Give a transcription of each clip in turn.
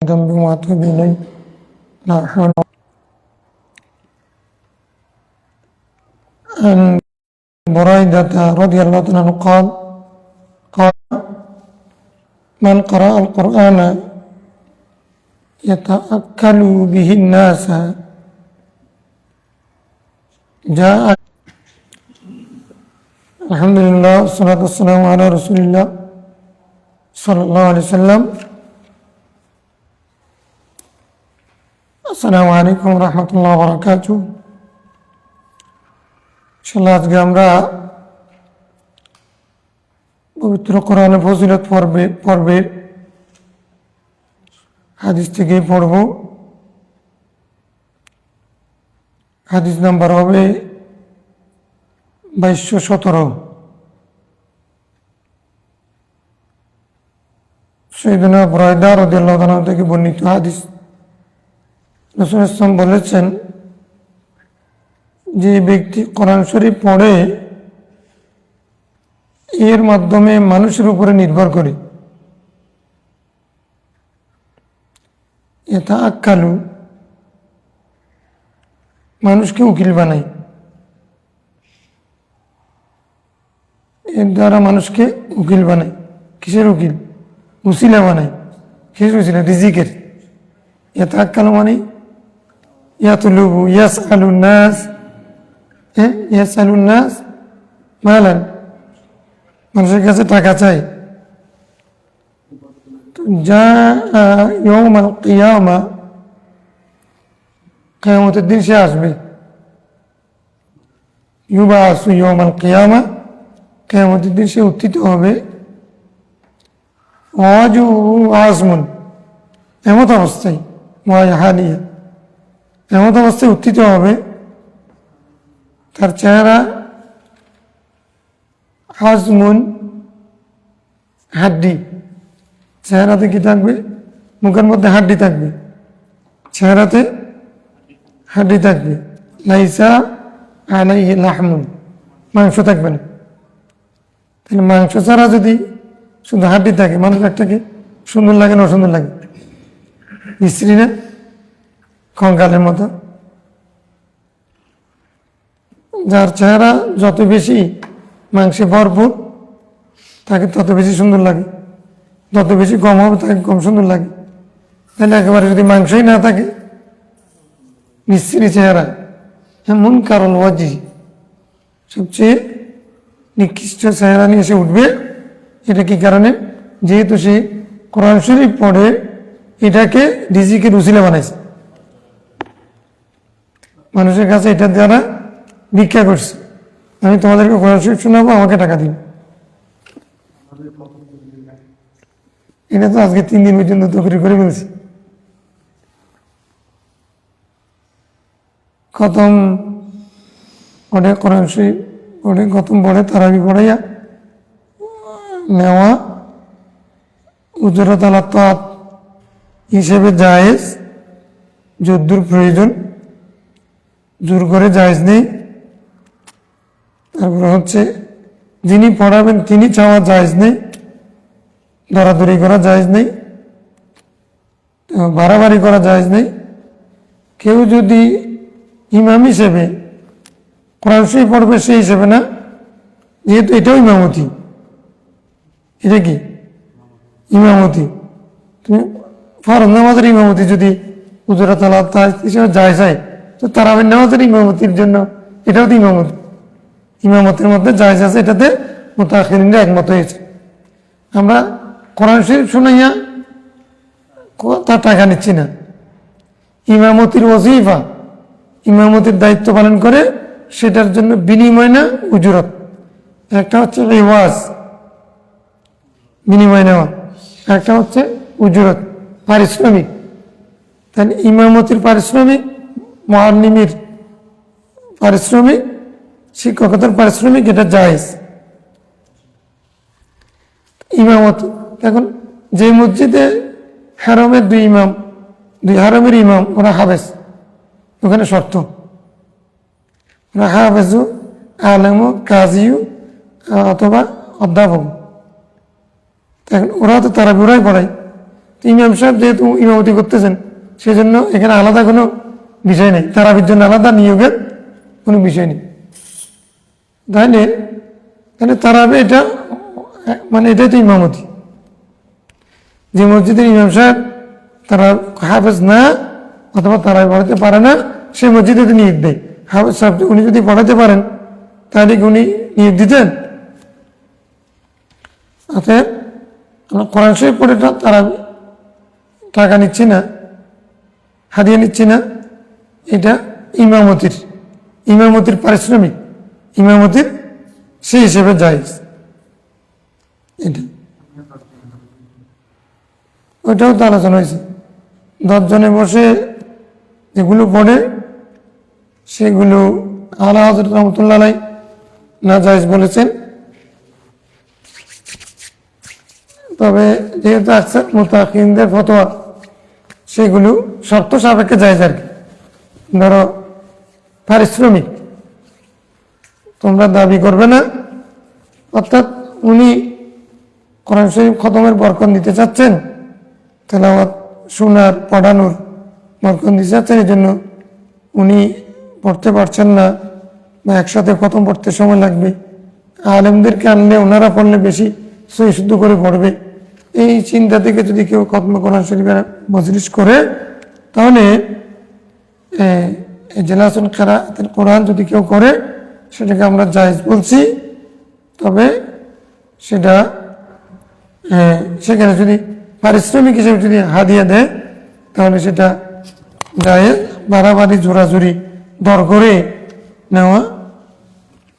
ذنب وأتوب إليه لا حول. عن بريدة رضي الله عنه قال من قرأ القرآن يتأكل به الناس جاء. الحمد لله والصلاة والسلام على رسول الله صلى الله عليه وسلم. আসসালামু আলাইকুম রহমতুল্লাহ বারাকাতুহু। ইনশাআল্লাহ আজকে আমরা পবিত্র কোরআনের ফজিলত পর্বের হাদিস থেকে পড়ব। হাদিস নাম্বার হবে 2217। সাইয়েদনা বুরায়দা রাদিয়াল্লাহু তাআলা থেকে বর্ণিত হাদিস। রাসূল সাল্লাল্লাহু আলাইহি ওয়াসাল্লাম বলেছেন, যে ব্যক্তি কোরআন শরীফ পড়ে এর মাধ্যমে মানুষের উপরে নির্ভর করে, ইয়াতাআক্কালু মানুষকে উকিল বানায়, এর দ্বারা মানুষকে উকিল বানায়। কিসের উকিল? উসিলা বানায়। কিসের উসিলা? রিজিকের। ইয়াতাআক্কালু মানে ইয়াতলুবু ইয়াসআলুন নাস, ইয়াসআলুন নাস মালান, মানুষের কাছে টাকা চাই। যা ইয়াউমাল কিয়ামা, কিয়ামতের দিন সে আসবে। ইউবাসু ইয়াউমাল কিয়ামা, কিয়ামতের দিন সে উত্থিত হবে। ওয়াজুহু আজমুন, এমত অবস্থায়, ওয়াইহানিয়া, এমত অবস্থায় উত্থিত হবে তার চেহারা আজমুন, হাড্ডি। চেহারাতে কি থাকবে? মুখের মধ্যে হাড্ডি থাকবে, চেহারাতে হাড্ডি থাকবে। লাইসা আলাইহি লাহমুন, মাংস থাকবে না। তাহলে মাংস ছাড়া যদি শুধু হাড্ডি থাকে, মানুষ একটাকে সুন্দর লাগে না অসুন্দর লাগে? মিস্ত্রি না, কঙ্কালের মতো। যার চেহারা যত বেশি মাংসে ভরপুর তাকে তত বেশি সুন্দর লাগে, যত বেশি কম হবে তাকে কম সুন্দর লাগে। তাহলে একেবারে যদি মাংসই না থাকে, মিস্ত্রি চেহারা, এমন কারণ ওয়াজি, সবচেয়ে নিকৃষ্ট চেহারা নিয়ে এসে উঠবে। এটা কি কারণে? যেহেতু সে কোরআন শরীফ পড়ে এটাকে রিজিকের উসিলা বানাইছে, মানুষের কাছে এটার দ্বারা ভিক্ষা করছে। আমি তোমাদেরকে কোরআন শরীফ শোনাবো, আমাকে টাকা দিন। এটা তো আজকে 3 দিন পর্যন্ত তকরি করে ফেলছি। খতম পড়ে, কোরআন শরীফ পড়ে, খতম পড়ে, তারাবি পড়াইয়া নেওয়া উজরত আলা তাআত হিসেবে জায়েজ, যদ্দুর প্রয়োজন, জোর করে জায়েজ নেই। তারপরে হচ্ছে যিনি পড়াবেন তিনি চাওয়া জায়েজ নেই, দরাদরি করা জায়েজ নেই, বাড়াবাড়ি করা জায়েজ নেই। কেউ যদি ইমাম হিসেবে কোরআন শরীফ পড়বে সেই হিসেবে না, যেহেতু এটাও ইমামতি। এটা কি? ইমামতি। তুমি ফরজ নামাজের ইমামতি যদি হুজুরাত আলা তাআত হিসেবে জায়েজ হয়, তো তারাবির নামাজের ইমামতির জন্য এটাও তো ইমামতি। ইমামতের মধ্যে জায়েজ আছে, এটাতে মুতাআখিরিনরা একমত হয়েছে। আমরা কোরআন শরীফ শুনাইয়া তার টাকা নিচ্ছি না। ইমামতির ওয়াজিফা, ইমামতির দায়িত্ব পালন করে সেটার জন্য বিনিময় না উজরত। একটা হচ্ছে রিওয়াজ, বিনিময় নেওয়া, একটা হচ্ছে উজরত, পারিশ্রমিক। তাহলে ইমামতির পারিশ্রমিক, মুআল্লিমের পারিশ্রমিক, শিক্ষকতার পারিশ্রমিক, এটা জায়েজ। ইমামত, এখন যে মসজিদে হারমের দুই হারমের ইমাম, ওরা হাফেজ, ওখানে শর্ত ওরা হাফেজু, আলেমু, কাজিউ অথবা অধ্যাপক। এখন ওরা তো তারাবি ওরাই পড়ায়, তো ইমাম সাহেব যেহেতু ইমামতি করতেছেন সেজন্য এখানে আলাদা কোনো বিষয় নেই, তারাবির জন্য আলাদা নিয়োগের কোনো বিষয় নেই। তাহলে তাহলে তারাবি এটা মানে এটাই তো ইমামতি। যে মসজিদের ইমাম সাহেব তারা হাফেজ না অথবা তারাবি পড়াতে পারে না, সে মসজিদে নিয়োগ দেয়। হাফেজ সাহেব উনি যদি পড়াতে পারেন তাহলে কি উনি নিয়োগ দিতেন? অতএব কোরআন শরীফ পড়ে তারা টাকা নিচ্ছি না, হাদিয়া নিচ্ছি না, এটা ইমামতির পারিশ্রমিক, ইমামতির সেই হিসেবে জায়েজ। এটা ওইটাও তো আলোচনা হয়েছে। 10 জনে বসে যেগুলো পড়ে সেগুলো আলা হযরত রাহমাতুল্লাহ আলাইহি নাজায়েজ বলেছেন। তবে যেহেতু আকসার মুতাকিনদের ফতোয়া, সেগুলো শর্ত সাপেক্ষে জায়েজ আর কি। ধরো পারিশ্রমিক তোমরা দাবি করবে না, অর্থাৎ উনি কোরআন শরীফ খতমের বরকত দিতে চাচ্ছেন, তেলাওয়াত শোনার পড়ানোর বরকত দিতে চাচ্ছেন, এই জন্য উনি পড়তে পারছেন না বা একসাথে খতম পড়তে সময় লাগবে, আলেমদেরকে আনলে ওনারা পড়লে বেশি সহি শুদ্ধ করে পড়বে, এই চিন্তা থেকে যদি কেউ খতমে কোরআন শরীফের মজলিস করে তাহলে জেলাসুল কিরাআতুল কোরআন যদি কেউ করে সেটাকে আমরা জায়েজ বলছি। তবে সেটা সেখানে যদি পারিশ্রমিক হিসেবে যদি হাদিয়া দেয় তাহলে সেটা জায়েজ, বাড়াবাড়ি জোরাজুরি দর করে নেওয়া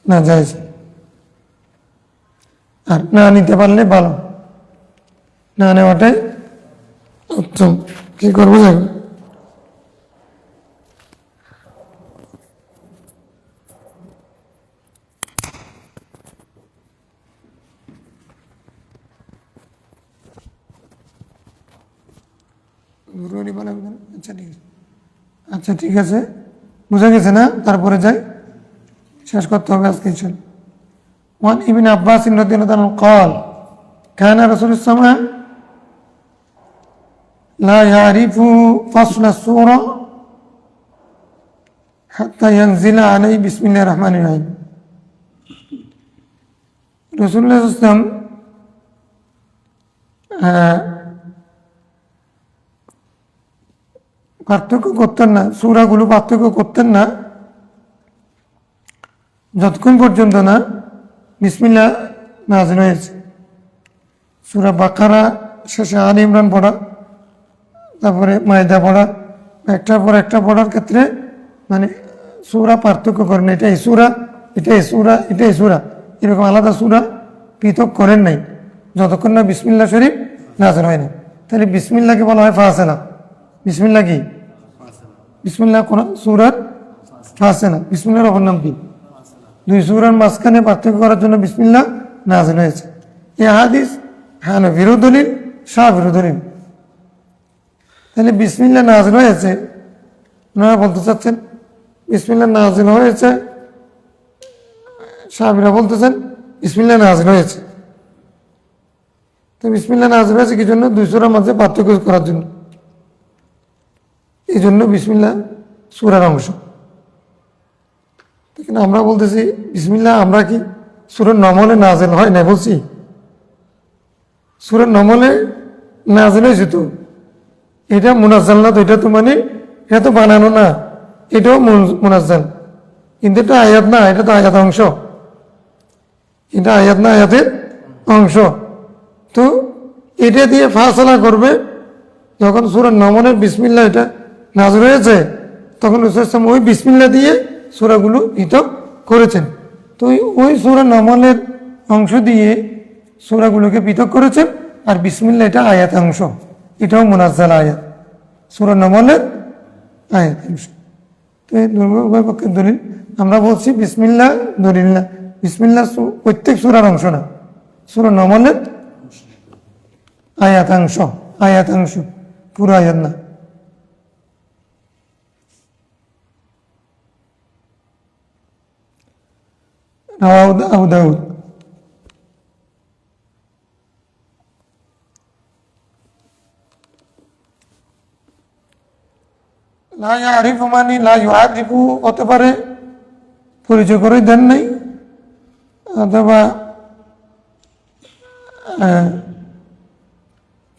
না জায়েজ। আর না নিতে পারলে ভালো, না নেওয়াটাই উত্তম। কি করবো যাই আচ্ছা ঠিক আছে, বুঝা গেছে না? তারপরে যাই, শেষ করতে হবে আজকে ইনশাআল্লাহ। ওয়ান ইবনে আব্বাস রাদিয়াল্লাহু আনহু قال كان رسول الله لا يعرف فصل السورة حتى ينزل عليه بسم الله الرحمن الرحيم। রাসূলুল্লাহ সাল্লাল্লাহু আলাইহি ওয়াসাল্লাম পার্থক্য করতেন না, সূরাগুলো পার্থক্য করতেন না যতক্ষণ পর্যন্ত না বিসমিল্লাহ নাযিল হয়েছে। সূরা বাকারা শেষে আলে ইমরান পড়া, তারপরে মায়দা পড়া, একটার পর একটা পড়ার ক্ষেত্রে মানে সূরা পার্থক্য করেন, এটা এই সূরা, এটা এই সূরা, এটা এই সূরা, এরকম আলাদা সূরা পৃথক করেন নাই যতক্ষণ না বিসমিল্লাহ শরীফ নাযিল হয় না। তাহলে বিসমিল্লাহকে বলা হয় ফাসিলা। বিসমিল্লাহ কি? বিসমিল্লাহ কোরআন সূরার ফাসিলা। বিসমিল্লাহর অপর নাম কি? দুই সূরার মাঝখানে পার্থক্য করার জন্য বিসমিল্লাহ নাযিল হয়েছে। এই হাদিস হানাফিরও দলিল, শাফিরও দলিল। তাহলে বিসমিল্লাহ নাযিল হয়েছে, ওনারা বলতে চাচ্ছেন বিসমিল্লাহ নাযিল হয়েছে, শাফিরা বলতেছেন বিসমিল্লাহ নাযিল হয়েছে। তো বিসমিল্লাহ নাযিল হয়েছে কি জন্য? দুই সূরার মাঝে পার্থক্য করার জন্য। এই জন্য বিসমিল্লাহ সূরার অংশ। কিন্তু আমরা বলতেছি বিসমিল্লাহ, আমরা কি সূরার নমলে নাযিল হয় না বলছি? সূরার নমলে নাযিল হয়েছে তো, এটা মুনাজ্জাল না তো, এটা তো মানে এটা তো বানানো না, এটাও মুনাজ্জাল, কিন্তু এটা আয়াত না, এটা তো আয়াত অংশ, এটা আয়াত না, আয়াতের অংশ। তো এটা দিয়ে ফাসলা করবে যখন সূরা নমলের বিসমিল্লাহ এটা নাযিল হয়েছে, তখন রাসূল ওই বিসমিল্লাহ দিয়ে সূরাগুলো পৃথক করেছেন। তো ওই সূরা নমলের অংশ দিয়ে সূরাগুলোকে পৃথক করেছেন, আর বিসমিল্লাহ এটা আয়াত অংশ, এটাও মুনাজ্জাল আয়াত, সূরা নমলের আয়াত অংশ। তো এই উভয় পক্ষের দলিল। আমরা বলছি বিসমিল্লাহ দলিল না, বিসমিল্লাহ প্রত্যেক সূরার অংশ না, সূরা নমলের আয়াতাংশ, আয়াতাংশ, পুরো আয়াত না। আবু দাউদ। লা ইয়ারিফু মানে লা ইউআরিফু হতে পারে পরিচয় করে দেন নাই, অথবা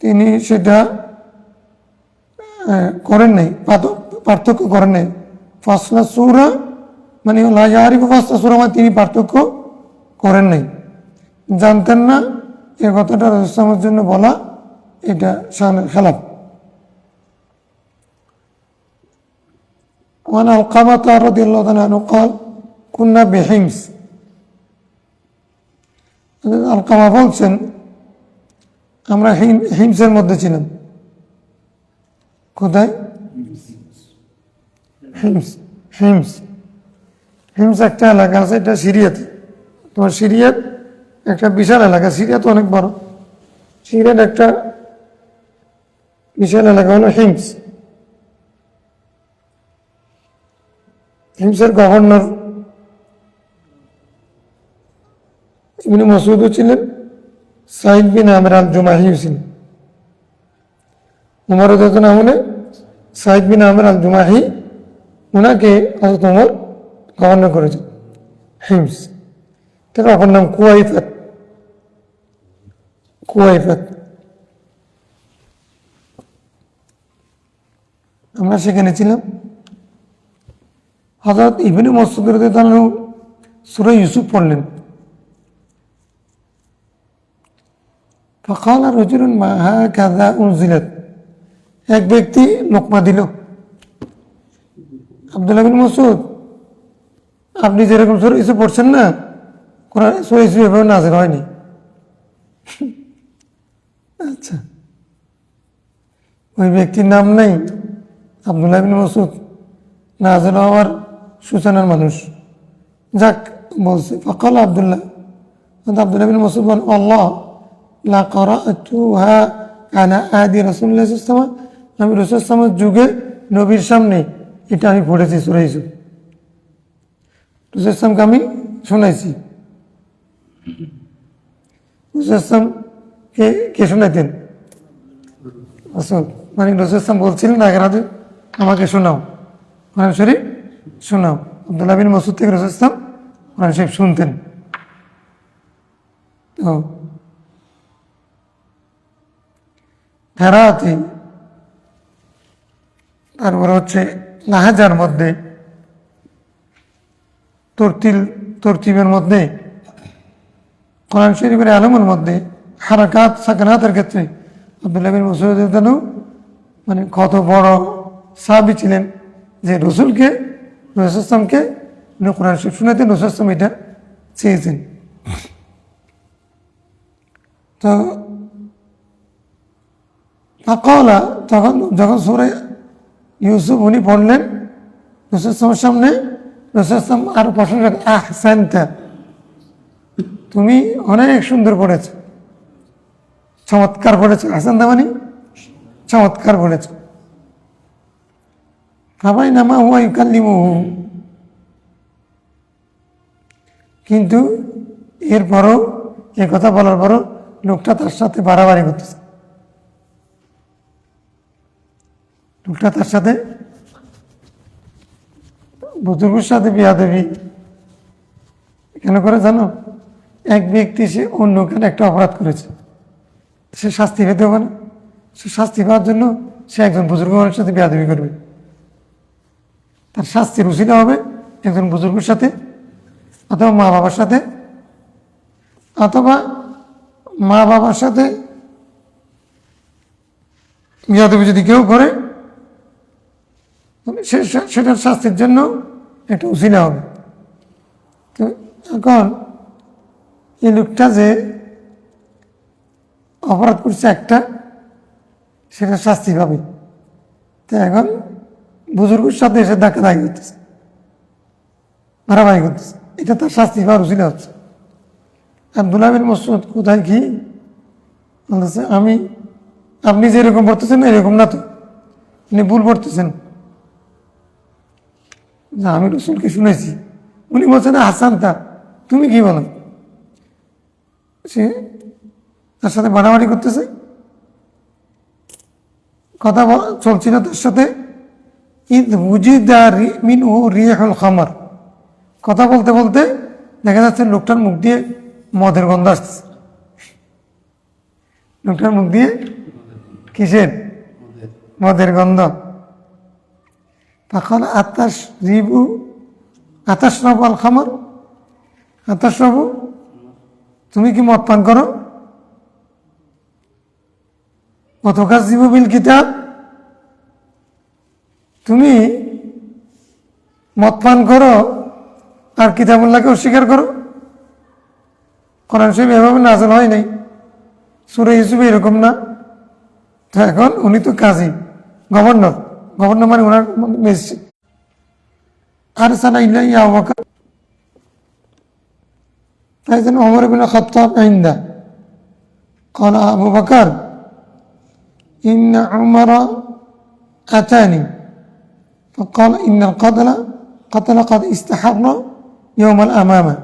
তিনি সেটা করেন নাই, পার্থক্য করেন নাই। ফাসলা সূরা মানে লা ইয়ারিফু ফাসলা সূরা মানে তিনি পার্থক্য করেন নাই, জানতেন না। এ কথাটা রাসূলের জন্য বলা এটা শানের খেলাফ। وعن علقمة رضي الله عنه قال كنا بحمص। আলকামা বলছেন আমরা হিমসের মধ্যে ছিলাম। কোথায়? হিমস। হিমস হিমস একটা এলাকা আছে, এটা সিরিয়াতে। তোমার সিরিয়ার একটা বিশাল এলাকা, সিরিয়া তো অনেক বড়, সিরিয়ার একটা বিশাল এলাকা হলো হিমস। হিমসের গভর্নর ইবনে মাসউদও ছিলেন, সাইদ বিন আমর আল জুমাহিও ছিলেন। উমর রাদিয়াল্লাহু আনহু সাইদ বিন আমর আল জুমাহি ওনাকে হযরত ওমর গভর্নর করেছেন হিমস। তার অপর নাম কুয়াইফাত। কুয়াইফাত আমরা সেখানে ছিলাম। হযরত ইবনে মাসউদ রাদিয়াল্লাহু আনহু সূরা ইউসুফ পড়লেন। فقال رجل ما هكذا أنزلت। এক ব্যক্তি লোকমা দিল, আব্দুল্লাহ বিন মাসউদ আপনি যেরকম সূরা ইউসুফ পড়ছেন না, কোরআন সূরা ইউসুফ এভাবে নাযিল হয়নি। আচ্ছা, ওই ব্যক্তির নাম নাই আব্দুল্লাহ বিন মাসউদ, নাযিল হওয়ার সূচনার মানুষ। যাক বলছে ফাকাল আব্দুল্লাহ বিন মাসউদ বলেন আল্লাহ লা ক্বারাতুহা আলা আদি রাসূলুল্লাহ সাল্লাল্লাহু আলাইহি ওয়াসাল্লাম, আমি রাসূল সাল্লাল্লাহু আলাইহি ওয়াসাল্লামের যুগে নবীর সামনে এটা আমি পড়েছি সূরা ইউসুফ। রাসূল সাল্লাল্লাহু আলাইহি ওয়াসাল্লামকে আমি শোনাইছি। রাসূল সাল্লাল্লাহু আলাইহি ওয়াসাল্লাম কে শোনাইতেন? রাসূল মানে রাসূল সাল্লাল্লাহু আলাইহি ওয়াসাল্লাম বলছিলেন আগের হাদিস আমাকে শোনাও, কোরআন শরীফ শোনাও। আব্দুল্লাহ বিন মাসউদ থেকে রাসূল সাল্লাল্লাহু আলাইহি ওয়াসাল্লাম কোরআন শরীফ শুনতেন। তো ফেরাতে তারপরে হচ্ছে লাহাজার মধ্যে তরতিবের মধ্যে কোরআন শরীফের আলমের মধ্যে হারাকাত সাকানাতের ক্ষেত্রে আব্দুল্লাহ বিন মাসউদ রাদিয়াল্লাহু আনহু মানে কত বড় সাহাবী ছিলেন যে রাসূলকে রাসূলকে কোরআন শরীফ শুনাতেন, রাসূল এটা চেয়েছেন। তো ফাকালা যখন সূরা ইউসুফ উনি পড়লেন রাসূলের সামনে, রাসূল আরো প্রশংসা করেন আহসানতা, তুমি অনেক সুন্দর পড়েছো, চমৎকার পড়েছো। আহসানতা মানে চমৎকার পড়েছো। ফাবাইনামা হুয়া ইউকাল্লিমুহু, কিন্তু এরপরও এ কথা বলার পরও লোকটা তার সাথে বাড়াবাড়ি করতেছে। লোকটা তার সাথে বুজুর্গের সাথে বিয়াদবি কেন করে জানো? এক ব্যক্তি সে অন্য কেন একটা অপরাধ করেছে, সে শাস্তি পেতে হবে না? সে শাস্তি পাওয়ার জন্য সে একজন বুজুর্গ মানুষের সাথে বিয়াদবি করবে। তার শাস্তির উসিলা হবে একজন বুজুর্গের সাথে, অথবা মা বাবার সাথে, অথবা মা বাবার সাথে বিয়াদবি যদি কেউ করে সেটার শাস্তির জন্য একটা উসিলা হবে। তো এখন এই লোকটা যে অপরাধ করছে একটা, সেটা শাস্তি পাবে। তো এখন বুজুর্গের সাথে এসে ধাক্কাধাক্কি করতেছে, মারামারি করতেছে, এটা তার শাস্তি পাওয়ার উসিলা হচ্ছে। আব্দুল্লাহ বিন মাসউদ কোথায় কি বলতেছে, আপনি যেরকম পড়তেছেন এরকম না তো, আপনি ভুল পড়তেছেন। আমি রাসূলকে শুনেছি, উনি বলছেন হাসান তা তুমি কি বলো? সে তার সাথে মারামারি করতেছে, কথা চলছিল তার সাথে। ইদ উজিদা মিনহু রিহুল খামার, কথা বলতে বলতে দেখা যাচ্ছে লোকটার মুখ দিয়ে মদের গন্ধ আসছে। লোকটার মুখ দিয়ে কিসের? মদের গন্ধ। তখন আতাশরাবু আল খামার, আতাশরাবু, তুমি কি মদ পান করো? ওয়াতুকাজ্জিবু বিল কিতাব, তুমি মদ পান করো আর কিতাবুল্লাহকে অস্বীকার করো। কোরআন শরীফ এভাবে নাযিল হয় নাই, সূরা ইউসুফ এরকম না। তো এখন উনি তো কাজী, গভর্নর, গভর্নর মানে ওনার ম্যাজিস্ট্রেট। আরসালা ইলাইহি আবু বকর, তাই জন্য ওমর ইবনে খাত্তাব ইনদা قال أبو بكر إن عمر أتاني فقال إن القتل قد استحر يوم الأمامة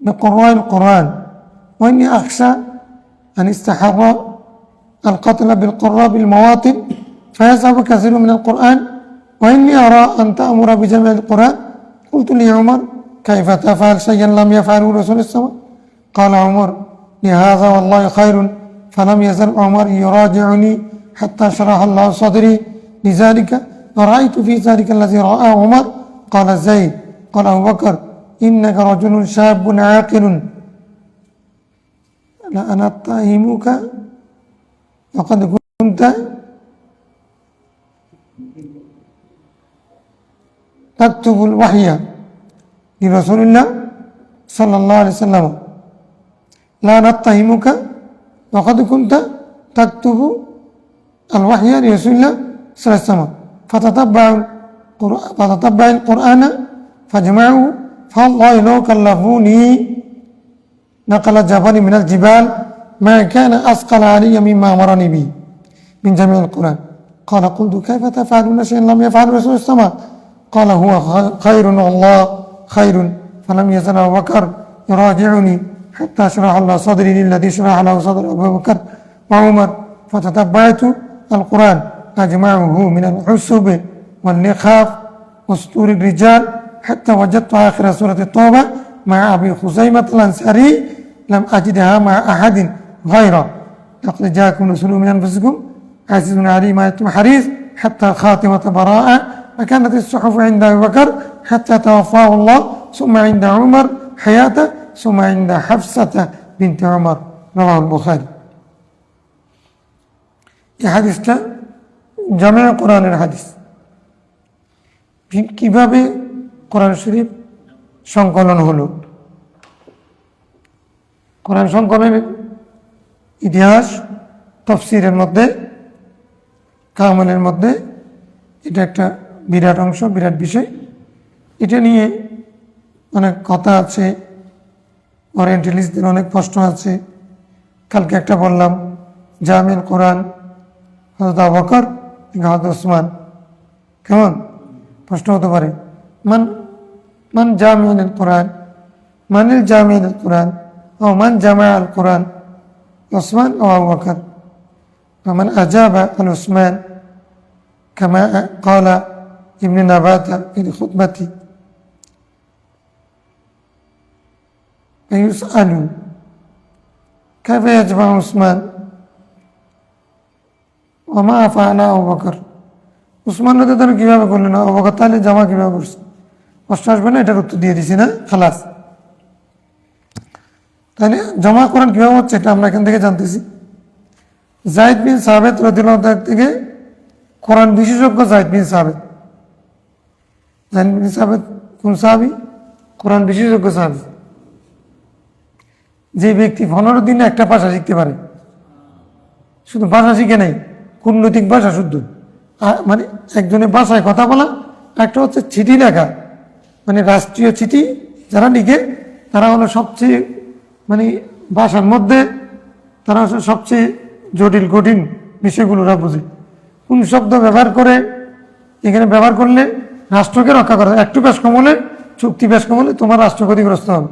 بقراء القرآن وإني أخشى أن استحر القتل بالقراء بالمواطن فيصعب كثير من القرآن وإني أرى أن تأمر بجمع القرآن. قلت لعمر كيف تفعل شيئا لم يفعله رسول السماء؟ قال عمر لهذا والله خير. فلم يزل عمر يراجعني حتى شرح الله صدري لذلك ورأيت في ذلك الذي رأى عمر. قال زيد قال أبو بكر إنك رجل شاب عاقل لأنا أتهمك وقد كنت تكتب الوحي لرسول الله صلى الله عليه وسلم لا نتهمك وقد كنت تكتب الوحي لرسول الله صلى الله عليه وسلم فتتبع القرآن فاجمعه فالله لو كلفوني نقل جبل من الجبال ما كان أثقل علي مما أمرني به من جميع القرآن. قال قلت كيف تفعلون شيئا لم يفعل رسول السماء؟ قال هو خير والله خير. فلم يزل أبو بكر يراجعني حتى شرح الله صدري للذي شرح له صدر أبو بكر وعمر فتتبعت القرآن أجمعه من العسب والنخاف وسطور الرجال حتى وجدت آخر سورة التوبة مع أبي خزيمة الأنصاري لم أجدها مع أحد غيره لقد جاءكم رسول من أنفسكم عزيز عليه ما أنتم حريص حتى خاتمة براءة. فكانت الصحف عند أبي بكر حتى توفاه الله ثم عند عمر حياته ثم عند حفصة بنت عمر. رواه البخاري. এই হাদিসটা জামে কোরআনের হাদিস। কিভাবে কোরআন শরীফ সংকলন হলো, কোরআন সংকলনের ইতিহাস তাফসীরের মধ্যে, কামালের মধ্যে এটা একটা বিরাট অংশ, বিরাট বিষয়। এটা নিয়ে অনেক কথা আছে, ওরিয়েন্টালিস্টদের অনেক প্রশ্ন আছে। কালকে একটা বললাম জামিল কোরআন, হযরত আবু বকর, হযরত ওসমান, কেমন প্রশ্ন হতে পারে। মান জামিউল কোরআন, মানিল জামিউল কোরআন ও মান জামাআল কোরআন, ওসমান ও আবু বকর। মান আজাবা আল ওসমান كما قال ابن نباتة في خطبته فيسأل كيف يجمع عثمان وما فعل أبو بكر। উসমান রাদিয়াল্লাহু কিভাবে করলেন, আবু বকর তাহলে জামা কিভাবে করছে? কষ্ট আসবে না? এটার উত্তর দিয়ে দিছি না, খালাস। তাহলে জমা কোরআন কিভাবে হচ্ছে এটা আমরা এখান থেকে জানতেছি। যায়েদ বিন সাবিত রাদিয়াল্লাহু তাআলা থেকে কোরআন বিশেষজ্ঞ যায়েদ বিন সাবিত। যায়েদ বিন সাবিত কোন সাহাবী? কোরআন বিশেষজ্ঞ সাহাবী। যে ব্যক্তি 15 দিনে একটা ভাষা শিখতে পারে, শুধু ভাষা শিখে নাই, কূটনৈতিক ভাষা শুদ্ধ, মানে একজনের ভাষায় কথা বলা, একটা হচ্ছে চিঠি লেখা, মানে রাষ্ট্রীয় চিঠি যারা লিখে তারা হলো সবচেয়ে, মানে ভাষার মধ্যে তারা সবচেয়ে জটিল কঠিন বিষয়গুলো ওরা বুঝে। কোন শব্দ ব্যবহার করে এখানে ব্যবহার করলে রাষ্ট্রকে রক্ষা করা, একটু বেশ কম হলে, চুক্তি বেশ কম হলে তোমার রাষ্ট্র ক্ষতিগ্রস্ত হবে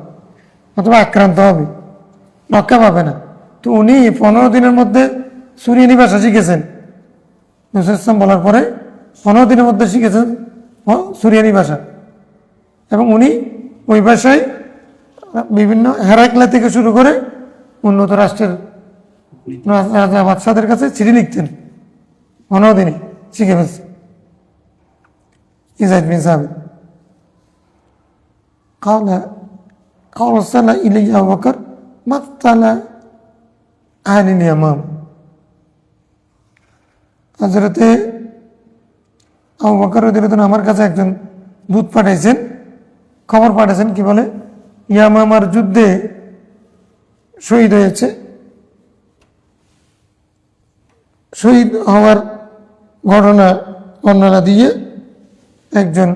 অথবা আক্রান্ত হবে, রক্ষা পাবে না। তো উনি 15 দিনের মধ্যে সুরিয়ানি ভাষা শিখেছেন, ইসলাম বলার পরে 15 দিনের মধ্যে শিখেছেন সুরিয়ানি ভাষা, এবং উনি ওই ভাষায় বিভিন্ন হেরাকলা থেকে শুরু করে উন্নত রাষ্ট্রের রাজা বাদশাদের কাছে চিঠি লিখতেন, 15 দিনে শিখে ফেলছে ইজাইদ বিন সাবিত। قال أرسل إلي أبو بكر مقتل أهل اليمام। হযরতে আবু বকর রাদিয়াল্লাহু আনহু আমার কাছে একজন দূত পাঠাইছেন, খবর পাঠাইছেন, কি বলে, ইয়ামামার যুদ্ধে শহীদ হয়েছে, শহীদ হওয়ার ঘটনা বর্ণনা দিয়ে একজন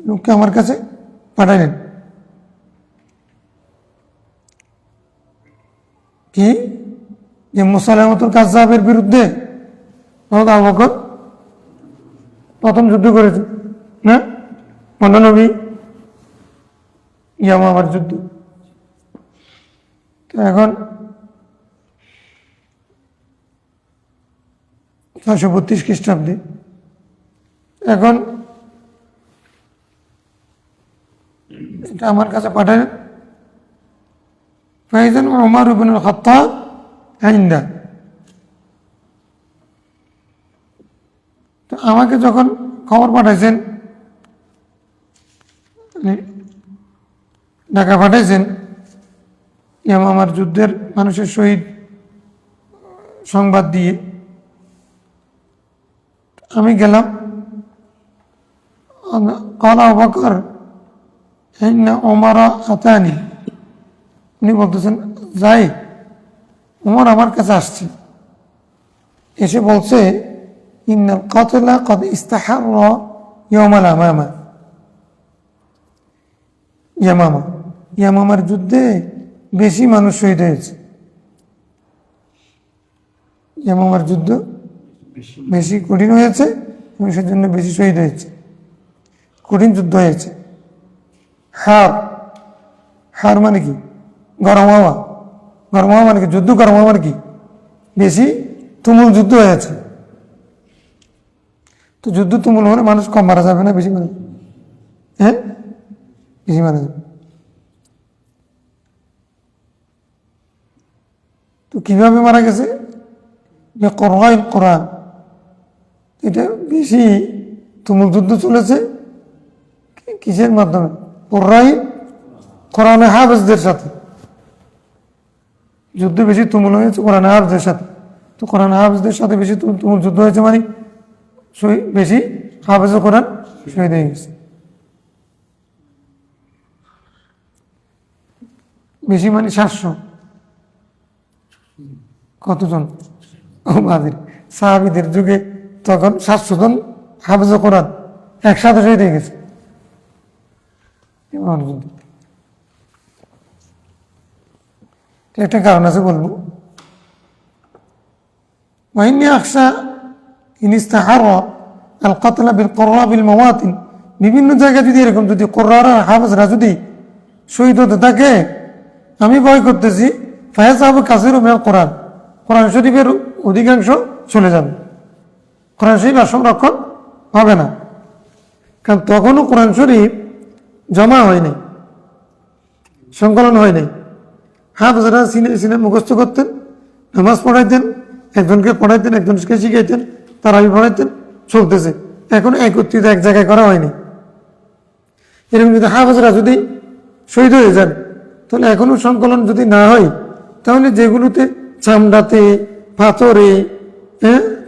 লোককে আমার কাছে পাঠালেন। কি যে মুসাইলামাতুল কাজ্জাবের বিরুদ্ধে আবু বকর প্রথম যুদ্ধ করেছে না, নবী ইয়ামামার যুদ্ধ। তো এখন 632 খ্রিস্টাব্দে, এখন এটা আমার কাছে পাঠায় ফাইজান ওমর ইবনুল খাত্তাব ইনদা। তো আমাকে যখন খবর পাঠাইছেন, ঢাকা পাঠাইছেন ইয়ামামার যুদ্ধের মানুষের শহীদ সংবাদ দিয়ে, আমি গেলাম। قال أبو بكر إن عمر أتاني, উনি বলতেছেন যাই, ওমর আমার কাছে আসছে, এসে বলছে ইন্নাল কাতলা قد استحر يوم اليمامة। ইয়ামামার যুদ্ধে বেশি মানুষ শহীদ হয়েছে, ইয়ামামার যুদ্ধ বেশি কঠিন হয়েছে এবং সেজন্য বেশি শহীদ হয়েছে, কঠিন যুদ্ধ হয়েছে। হার মানে কি? গরম হওয়া। গরম হওয়া মানে কি? যুদ্ধ গরম হওয়া মানে কি? বেশি তুমুল যুদ্ধ হয়েছে। তো যুদ্ধ তুমুল হলে মানুষ কম মারা যাবে না বেশি মারা যাবে? হ্যাঁ, বেশি মারা যাবে। তো কিভাবে মারা গেছে? কোরআন, এটা বেশি তুমুল যুদ্ধ চলেছে কিসের মাধ্যমে? কোরআনে হাফেজদের সাথে যুদ্ধ বেশি তুমুল হয়েছে, কোরআনে হাফেজদের সাথে। তো কোরআনে হাফেজদের সাথে বেশি তুমুল যুদ্ধ হয়েছে মানে বেশি হাফেজ কোরআন শহীদ হয়ে গেছে। বেশি মানে 700। কতজন? সাহাবীদের যুগে তখন 700 জন হাফেজ কোরআন একসাথে শহীদ হয়ে গেছে। একটা কারণ আছে বলবো, বিভিন্ন জায়গায় যদি এরকম যদি কোরআন আর হাফেজরা যদি শহীদ হতে থাকে, আমি ভয় করতেছি ফায়াযাবু কাসীরুম মিনাল কোরআন, কোরআন শরীফের অধিকাংশ চলে যাবে, কোরআন শরীফ আর সংরক্ষণ হবে না। কারণ তখনও কোরআন শরীফ জমা হয়নি, সংকলন হয়নি। হাফেজরা সিনে মুখস্থ করতেন, নামাজ পড়াইতেন, একজনকে পড়াইতেন, একজনকে শিখাইতেন, তারাবি পড়াইতেন, চলতেছে। এখন একত্রিত এক জায়গায় করা হয়নি। এরকম যদি হাফেজরা যদি শহীদ হয়ে যান, তাহলে এখনো সংকলন যদি না হয়, তাহলে যেগুলোতে চামড়াতে, পাথরে,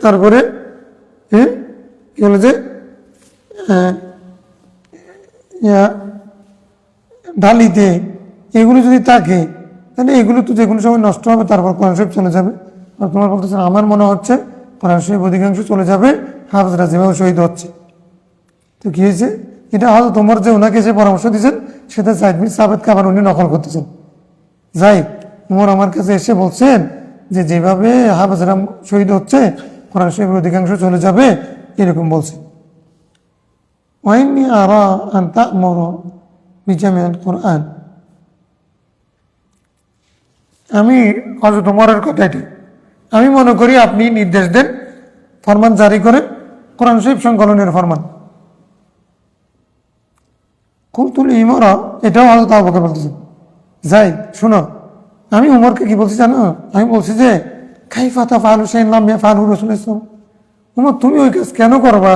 তারপরে কি বলে যে ঢালিতে, এগুলো যদি থাকে, তাহলে এগুলো তো যে কোনো সময় নষ্ট হবে, তারপর কোরআন শরীফ চলে যাবে। আর তোমার বলতেছেন আমার মনে হচ্ছে কোরআন শরীফ অধিকাংশ চলে যাবে হাফেজরা যেভাবে শহীদ হচ্ছে। তো কি হয়েছে? এটা হয়তো তোমার যে ওনাকে এসে পরামর্শ দিয়েছেন, সেটা যায়েদ বিন সাবিতকে আবার উনি নকল করতেছেন। যায়েদ, ওমর আমার কাছে এসে বলছেন যে যেভাবে হাফেজরা শহীদ হচ্ছে কোরআন শরীফের অধিকাংশ চলে যাবে, এরকম বলছে। ওয়াইন্নী আরা আন তা'মুরা বিজামি'আল কোরআন, আমি হযরত ওমরের কথা এটি, আমি মনে করি আপনি নির্দেশ দেন, ফরমান জারি করেন, কোরআন শরীফ সংকলনের ফরমান। কুলতুল ইমরা, এটাও হযরত আবু বকর বলতেছেন, যাই শোনো, আমি উমরকে কি বলছি জানো? আমি বলছি যে কাইফা তাফআলু শাইআন লাম ইয়াফআলহু রাসূলুল্লাহ সাল্লাল্লাহু আলাইহি ওয়াসাল্লাম, উমর তুমি ওই কাজ কেন করবা,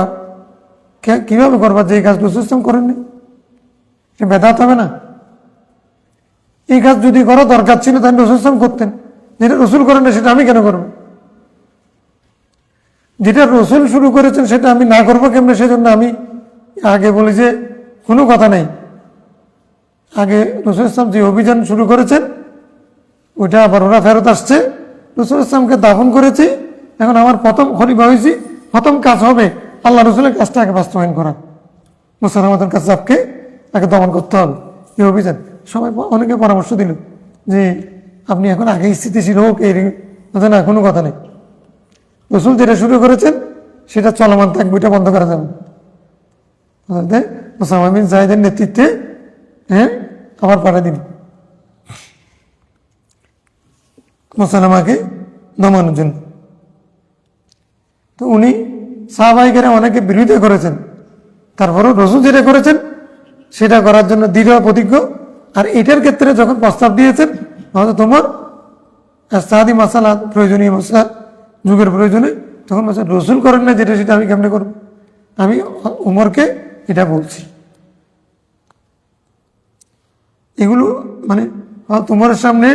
কিভাবে করবা যে কাজ রাসূল সাল্লাল্লাহু করেননি? এটা বেদাত হবে না? এই কাজ যদি করো দরকার ছিল তাহলে রাসূল সাল্লাল্লাহু আলাইহি ওয়াসাল্লাম করতেন, যেটা রাসূল করেন না সেটা আমি কেন করবো? যেটা রাসূল শুরু করেছেন সেটা আমি না করবো কেমনে? সেজন্য আমি আগে বলি যে কোনো কথা নেই, আগে রাসূল সাল্লাল্লাহু আলাইহি ওয়াসাল্লাম যে অভিযান শুরু করেছেন ওইটা আবার ওরা ফেরত আসছে, রাসূল ইসলামকে দাফন করেছি, এখন আমার প্রথম খলিফা হয়েছি, প্রথম কাজ হবে আল্লাহ রসুলের কাজটা আগে বাস্তবায়ন করা, মুসলমানদের কাজকে আগে দমন করতে হবে, এই অভিযান। সবাই অনেকে পরামর্শ দিল যে আপনি এখন আগে স্থিতিশীল হোক, এই না, কোনো কথা নেই, রসুল যেটা শুরু করেছেন সেটা চলমান থাকবে, এটা বন্ধ করা যাবে। ওসামা বিন যায়েদের নেতৃত্বে আবার পাঠিয়ে দিন মুসালামাকে দমানোর জন্য। তো উনি সাহাবাহিকেরা অনেকে বিরোধিতা করেছেন, তারপরেও রসুল যেটা করেছেন সেটা করার জন্য দৃঢ় প্রতিজ্ঞ। আর এটার ক্ষেত্রে যখন প্রস্তাব দিয়েছেন হয়তো তোমার সাহাদি মাসালা প্রয়োজনীয় মশলা যুগের প্রয়োজনে, তখন বলছে রসুল করেন না যেটা, সেটা আমি কেমনে করব? আমি উমরকে এটা বলছি। এগুলো মানে তোমার সামনে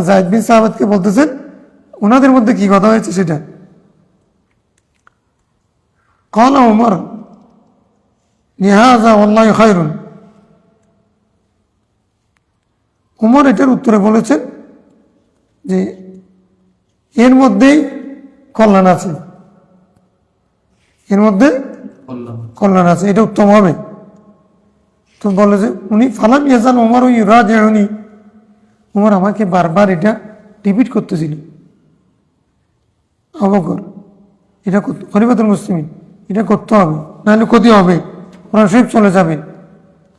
যায়েদ বিন সাহাবাতকে বলতেছেন, ওনাদের মধ্যে কি কথা হয়েছে সেটা। ক্বালা উমর লিহাযা ওয়াল্লাহি খায়রুন, উমর এটার উত্তরে বলেছেন যে এর মধ্যেই কল্যাণ আছে, এর মধ্যে কল্যাণ আছে, এটা উত্তম হবে। তো বলে যে উনি ফালাম ইয়াজাল উমর ও ইউরাজিউনি, উমর আমাকে বারবার এটা রিপিট করতেছিল, আবু বকর এটা খলিফাতুল মুসলিমিন, এটা করতে হবে, নাহলে ক্ষতি হবে, কোরআন শরীফ চলে যাবে,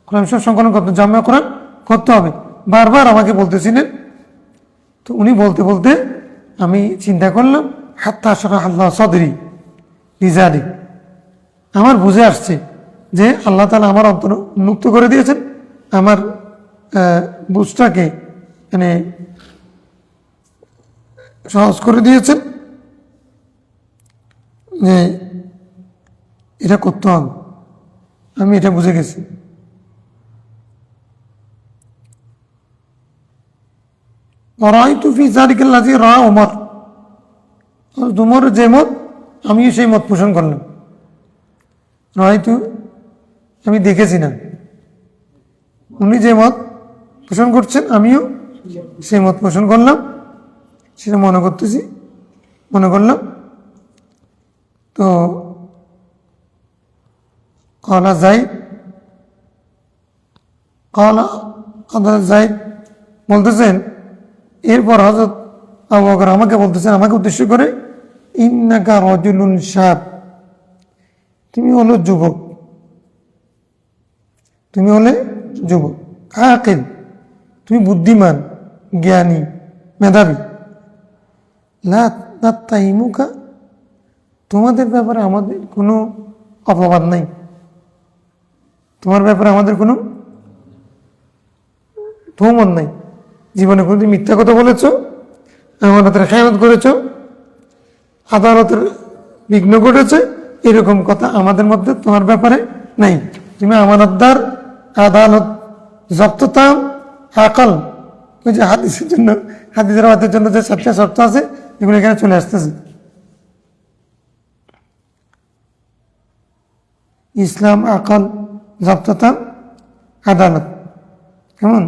কোরআন শরীফ সংকলন করতে, জামা কোরআন করতে হবে, বারবার আমাকে বলতেছিলেন। তো উনি বলতে বলতে আমি চিন্তা করলাম, হাত্তা শারাহ আল্লাহ সাদরি লিজালিক, আমার বুঝে আসছে যে আল্লাহ তাআলা আমার অন্তর উন্মুক্ত করে দিয়েছেন, আমার বুঝটাকে মানে সহজ করে দিয়েছেন যে এটা করতে হবে, আমি এটা বুঝে গেছি। রাআইতু ফি যালিকাল্লাযী রাআ উমর, উমরের যে মত আমিও সেই মত পোষণ করলাম। রাআইতু আমি দেখেছি না, উনি যে মত পোষণ করছেন আমিও সেই মত পোষণ করলাম, সেটা মনে করলাম। তো ক্বালা যায়েদ বলতেছেন, এরপর হযরত আবু বকর আমাকে বলতেছেন, আমাকে উদ্দেশ্য করে, ইন্নাকা রাজুলুন শাব, তুমি হলে যুবক, আকিল, তুমি বুদ্ধিমান, জ্ঞানী, মেধাবী, লা নাত্তাহিমুকা, তোমাদের ব্যাপারে আমাদের কোনো অপবাদ নাই, তোমার ব্যাপারে আমাদের কোনো tuhমত নাই, জীবনে কোনোদিন মিথ্যা কথা বলেছ, আমানতের খেয়ানত করেছ, আদালতের বিঘ্ন ঘটেছে, এরকম কথা আমাদের মধ্যে তোমার ব্যাপারে নাই, তুমি আমানতদার, আদালত জব্ততাম, আকল, ওই যে হাদিসের রাতের জন্য যে 7টা শর্ত আছে এগুলো এখানে চলে আসতেছে। ইসলাম, আকল, জব্ততাম, আদালত, কেমন?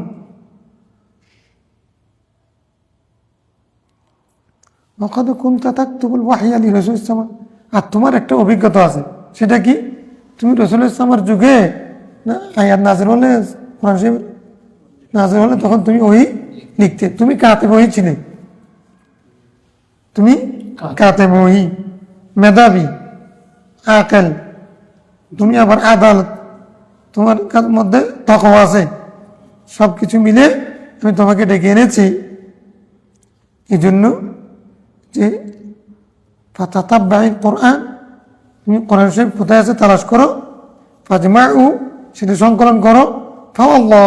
ওয়াকাদ কুনতা তাকতুবুল ওয়াহইয়া লিরাসূলিল্লাহ সাল্লাল্লাহু আলাইহি ওয়াসাল্লাম, আর তোমার একটা অভিজ্ঞতা আছে, সেটা কি? তুমি রাসূলুল্লাহ সাল্লাল্লাহু আলাইহি ওয়াসাল্লামের যুগে আয়াত নাযিল হলে, কোরআন শরীফ নাযিল হলে তখন তুমি ওহী লিখতে, তুমি কাতিব ওহী ছিলে, তুমি কাতিব ওহী, মেধাবী, আকল, তুমি আবার আদালত, তোমার মধ্যে তাকওয়া আছে, সব কিছু মিলে আমি তোমাকে ডেকে এনেছি এই জন্য যে ফাতাতাব্বাই কোরআন, তুমি কোরআন শরীফ কোথায় আছে তালাশ করো, ফাজমাউ সেটা সংকলন করো, ফাওয়াল্লাহ।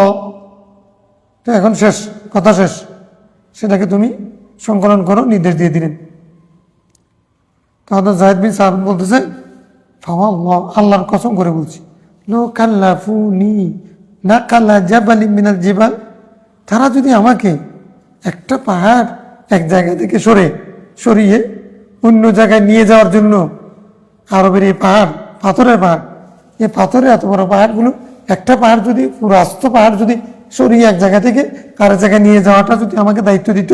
তো এখন শেষ, কথা শেষ, সেটাকে তুমি সংকলন করো, নির্দেশ দিয়ে দিলেন। তাহলে জাহিদ বিন সাহাব বলতেছে ফাওয়াল্লাহ, আল্লাহর কসম করে বলছি, লো কাল্লাফুনি না কাল্লা জাবালি মিনাল জিবাল, তারা যদি আমাকে একটা পাহাড় এক জায়গা থেকে সরিয়ে অন্য জায়গায় নিয়ে যাওয়ার জন্য, আরবের এই পাহাড় পাথরের পাহাড়, এই পাথরের এত বড় পাহাড়গুলো, একটা পাহাড় যদি পুরো আস্ত পাহাড় যদি সরিয়ে এক জায়গা থেকে আরেক জায়গায় নিয়ে যাওয়াটা যদি আমাকে দায়িত্ব দিত,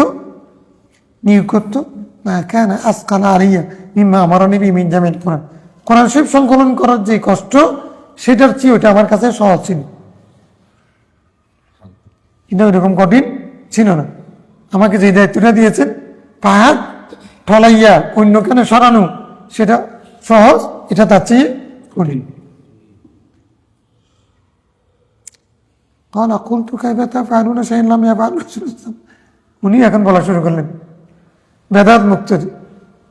নিয়োগ করতো, না কেন আজকাল আরিয়া মিম্মা আমার নিবি মিন জামিল কোরআন, কোরআন শরীফ সংকলন করার যে কষ্ট, সেটার চেয়ে ওইটা আমার কাছে সহজ ছিল। কিন্তু ওইরকম কঠিন ছিল না। আমাকে যে দায়িত্বটা দিয়েছেন পাহাড় ঠলাইয়া অন্যখানে সরানো, সেটা সহজ, এটা তার চেয়ে কঠিন। উনি এখন বলা শুরু করলেন বেদাত মুক্তের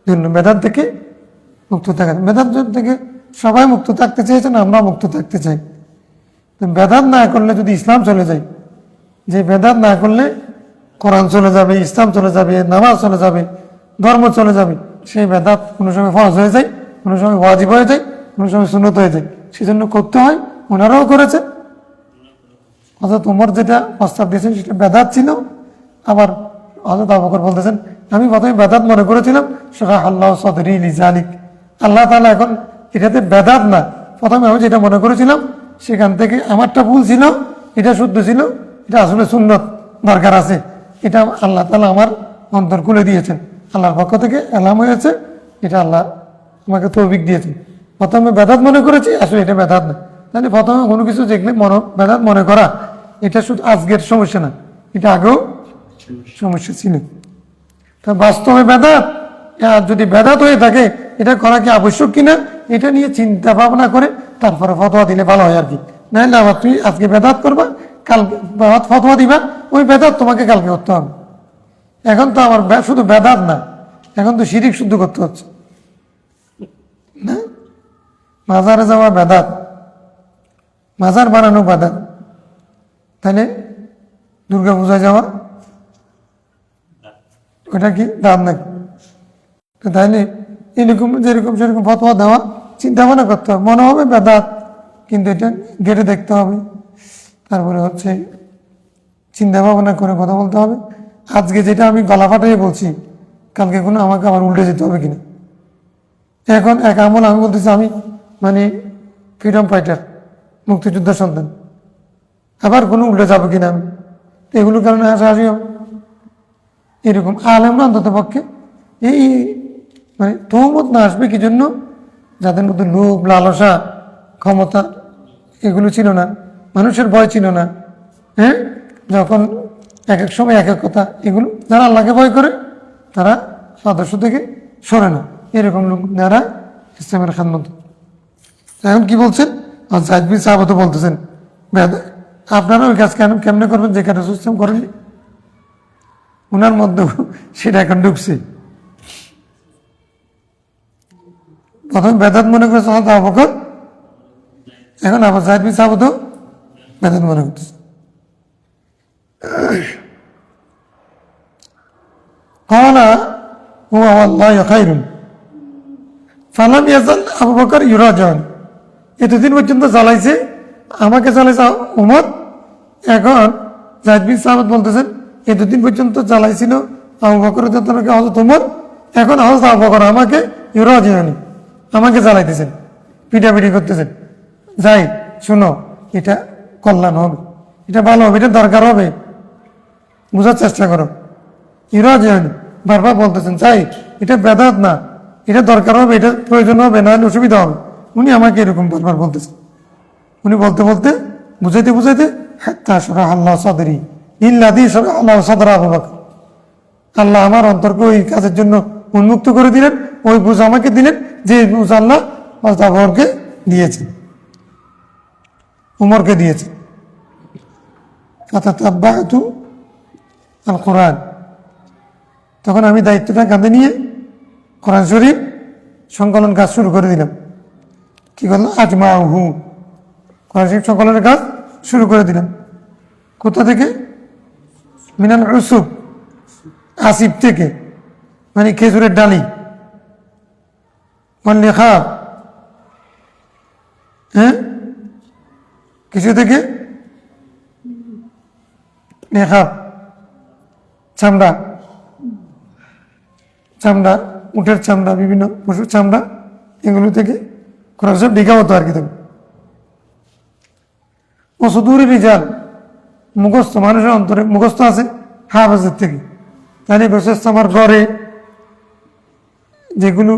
জন্য, বেদাত থেকে মুক্ত থাকা, বেদাত থেকে সবাই মুক্ত থাকতে চেয়েছেন, আমরা মুক্ত থাকতে চাই। বেদাত না করলে যদি ইসলাম চলে যায়, যে বেদাত না করলে কোরআন চলে যাবে, ইসলাম চলে যাবে, নামাজ চলে যাবে, ধর্ম চলে যাবে, সেই বেদাত কোনো সময় ফরজ হয়ে যায়, কোনো সময় ওয়াজিব হয়ে যায়, কোনো সময় সুন্নত হয়ে যায়। সেজন্য করতে হয়, ওনারাও করেছে। হযরত ওমর যেটা প্রস্তাব দিয়েছেন সেটা বেদাত ছিল। আবার হযরত আবু বকর বলতেছেন, আমি প্রথমে বেদাত মনে করেছিলাম, শারাহ আল্লাহু সাদরি লিযালিক, আল্লাহ তাআলা এখন এটাতে বেদাত না, প্রথমে আমি যেটা মনে করেছিলাম সেখান থেকে আমারটা ভুল ছিল, এটা শুদ্ধ ছিল, এটা আসলে সুন্নত দরকার আছে, এটা আল্লাহ তাআলা আমার অন্তর খুলে দিয়েছেন, আল্লাহর পক্ষ থেকে এলাম হয়েছে, এটা আল্লাহ আমাকে তৌফিক দিয়েছেন। প্রথমে বেদাত মনে করেছি, আসলে এটা বেদাত না। তাহলে প্রথমে কোনো কিছু দেখলে বেদাত মনে করা, এটা শুধু আজকের সমস্যা না, এটা আগেও সমস্যা ছিল। তা বাস্তবে বেদাত, আর যদি বেদাত হয়ে থাকে এটা করা কি আবশ্যক কিনা, এটা নিয়ে চিন্তা ভাবনা করে তারপরে ফতোয়া দিলে ভালো হয় আর কি। নাহলে আবার তুমি আজকে বেদাত করবা, কালকে ফতোয়া দিবা, ওই বেদাত তোমাকে কালকে করতে হবে। এখন তো আমার শুধু বেদাত না, এখন তো শিরিক শুদ্ধ করতে হচ্ছে না, মাজারে যাওয়া বেদাত, মাজার বানানো বেদাত, তাহলে দুর্গা পূজায় যাওয়া ওটা কি দাম নাকি? তাহলে এরকম যেরকম সেরকম ফতোয়া দেওয়া, চিন্তা ভাবনা করতে হবে, মনে হবে বেদাত, কিন্তু এটা গেটে দেখতে হবে, তারপরে হচ্ছে চিন্তা ভাবনা করে কথা বলতে হবে। আজকে যেটা আমি গলা ফাটাইয়ে বলছি, কালকে কোনো আমাকে আবার উল্টে যেতে হবে কিনা। এখন এক আমল আমি বলতেছি আমি মানে ফ্রিডম ফাইটার, মুক্তিযোদ্ধার সন্তান, আবার কোনো উল্টে যাবে কিনা আমি, এগুলোর কারণে হাসাহাসি হবে। এরকম আলেমরা অন্তত পক্ষে এই মানে তহমত না আসবে কি জন্য, যাদের মধ্যে লোভ, লালসা, ক্ষমতা এগুলো ছিল না, মানুষের ভয় ছিল না, হ্যাঁ, যখন এক এক সময় এক এক কথা, এগুলো যারা আল্লাহকে ভয় করে তারা আদর্শ থেকে সরে না, এরকম লোক যারা ইসলামের খাদমত। এখন কি বলছেন, আর জাহিদ বিন সাহাব তো বলতেছেন আপনারা ওই কাজ কেমনে করবেন যে কাজ ইসলাম করেননি, ওনার মধ্যে সেটা এখন ঢুকছে। প্রথমে বেদাত মনে করেছে হযরত আবু বকর, এখন আবার জাহিদ বিন সাহাব তো বেদাত মনে করতেছে। ক্বালা হুয়া ওয়াল্লাহি খায়রুন ফালাম ইয়াজাল আবু বকর ইউরাজান, এতদিন পর্যন্ত জ্বালাইছে, আমাকে জ্বালাইছে উমর। এখন জাহিদ বিন সাহাব বলতেছেন এতদিন পর্যন্ত জ্বালাইছিল আবু বকর হযরত উমর, এখন হযরত আবু বকর আমাকে ইউরাজিয়ানি, আমাকে জ্বালাইতেছেন, পিটাপিটি করতেছেন। যাই শোনো, এটা কল্যাণ হবে, এটা ভালো হবে, এটা দরকার হবে, বোঝার চেষ্টা করো। ইউরাজিয়ানি বারবার বলতেছেন, যাই এটা বেদাত না, এটা দরকার হবে, এটা প্রয়োজন হবে, না অসুবিধা হবে। উনি আমাকে এরকম বারবার বলতেছেন। উনি বলতে বলতে বুঝাইতে বুঝাইতে হাত্তা শারাহ আল্লাহু সাদরি লিল্লাযী শারাহ আল্লাহু সাদরা আবু বকর, আল্লাহ আমার অন্তরকে ওই কাজের জন্য উন্মুক্ত করে দিলেন, ওই বুঝ আমাকে দিলেন যে বুঝ আল্লাহ হযরত আবু বকরকে দিয়েছেন, উমরকে দিয়েছেন। ফাতাতাব্বাতু আল কোরআন, তখন আমি দায়িত্বটা কাঁধে নিয়ে কোরআন শরীফ সংকলন কাজ শুরু করে দিলাম। কি করলাম? আজমাহু, কোরআন শরীফ সংকলনের কাজ শুরু করে দিলাম। কোথা থেকে? মিনাল উসুব, আসিফ থেকে, মানে খেজুরের ডালি। লেখা, হ্যাঁ, কিছু থেকে লেখা, চামড়া, চামড়া, উটের চামড়া, বিভিন্ন পশুর চামড়া, এগুলো থেকে কোরআন শরীফ ঢেকা হতো আর কি। তবে অসুদূরি রিজাল, মুখস্থ, মানুষের অন্তরে মুখস্থ আছে হাফেজের থেকে। তাহলে বিশেষ আমার ঘরে যেগুলো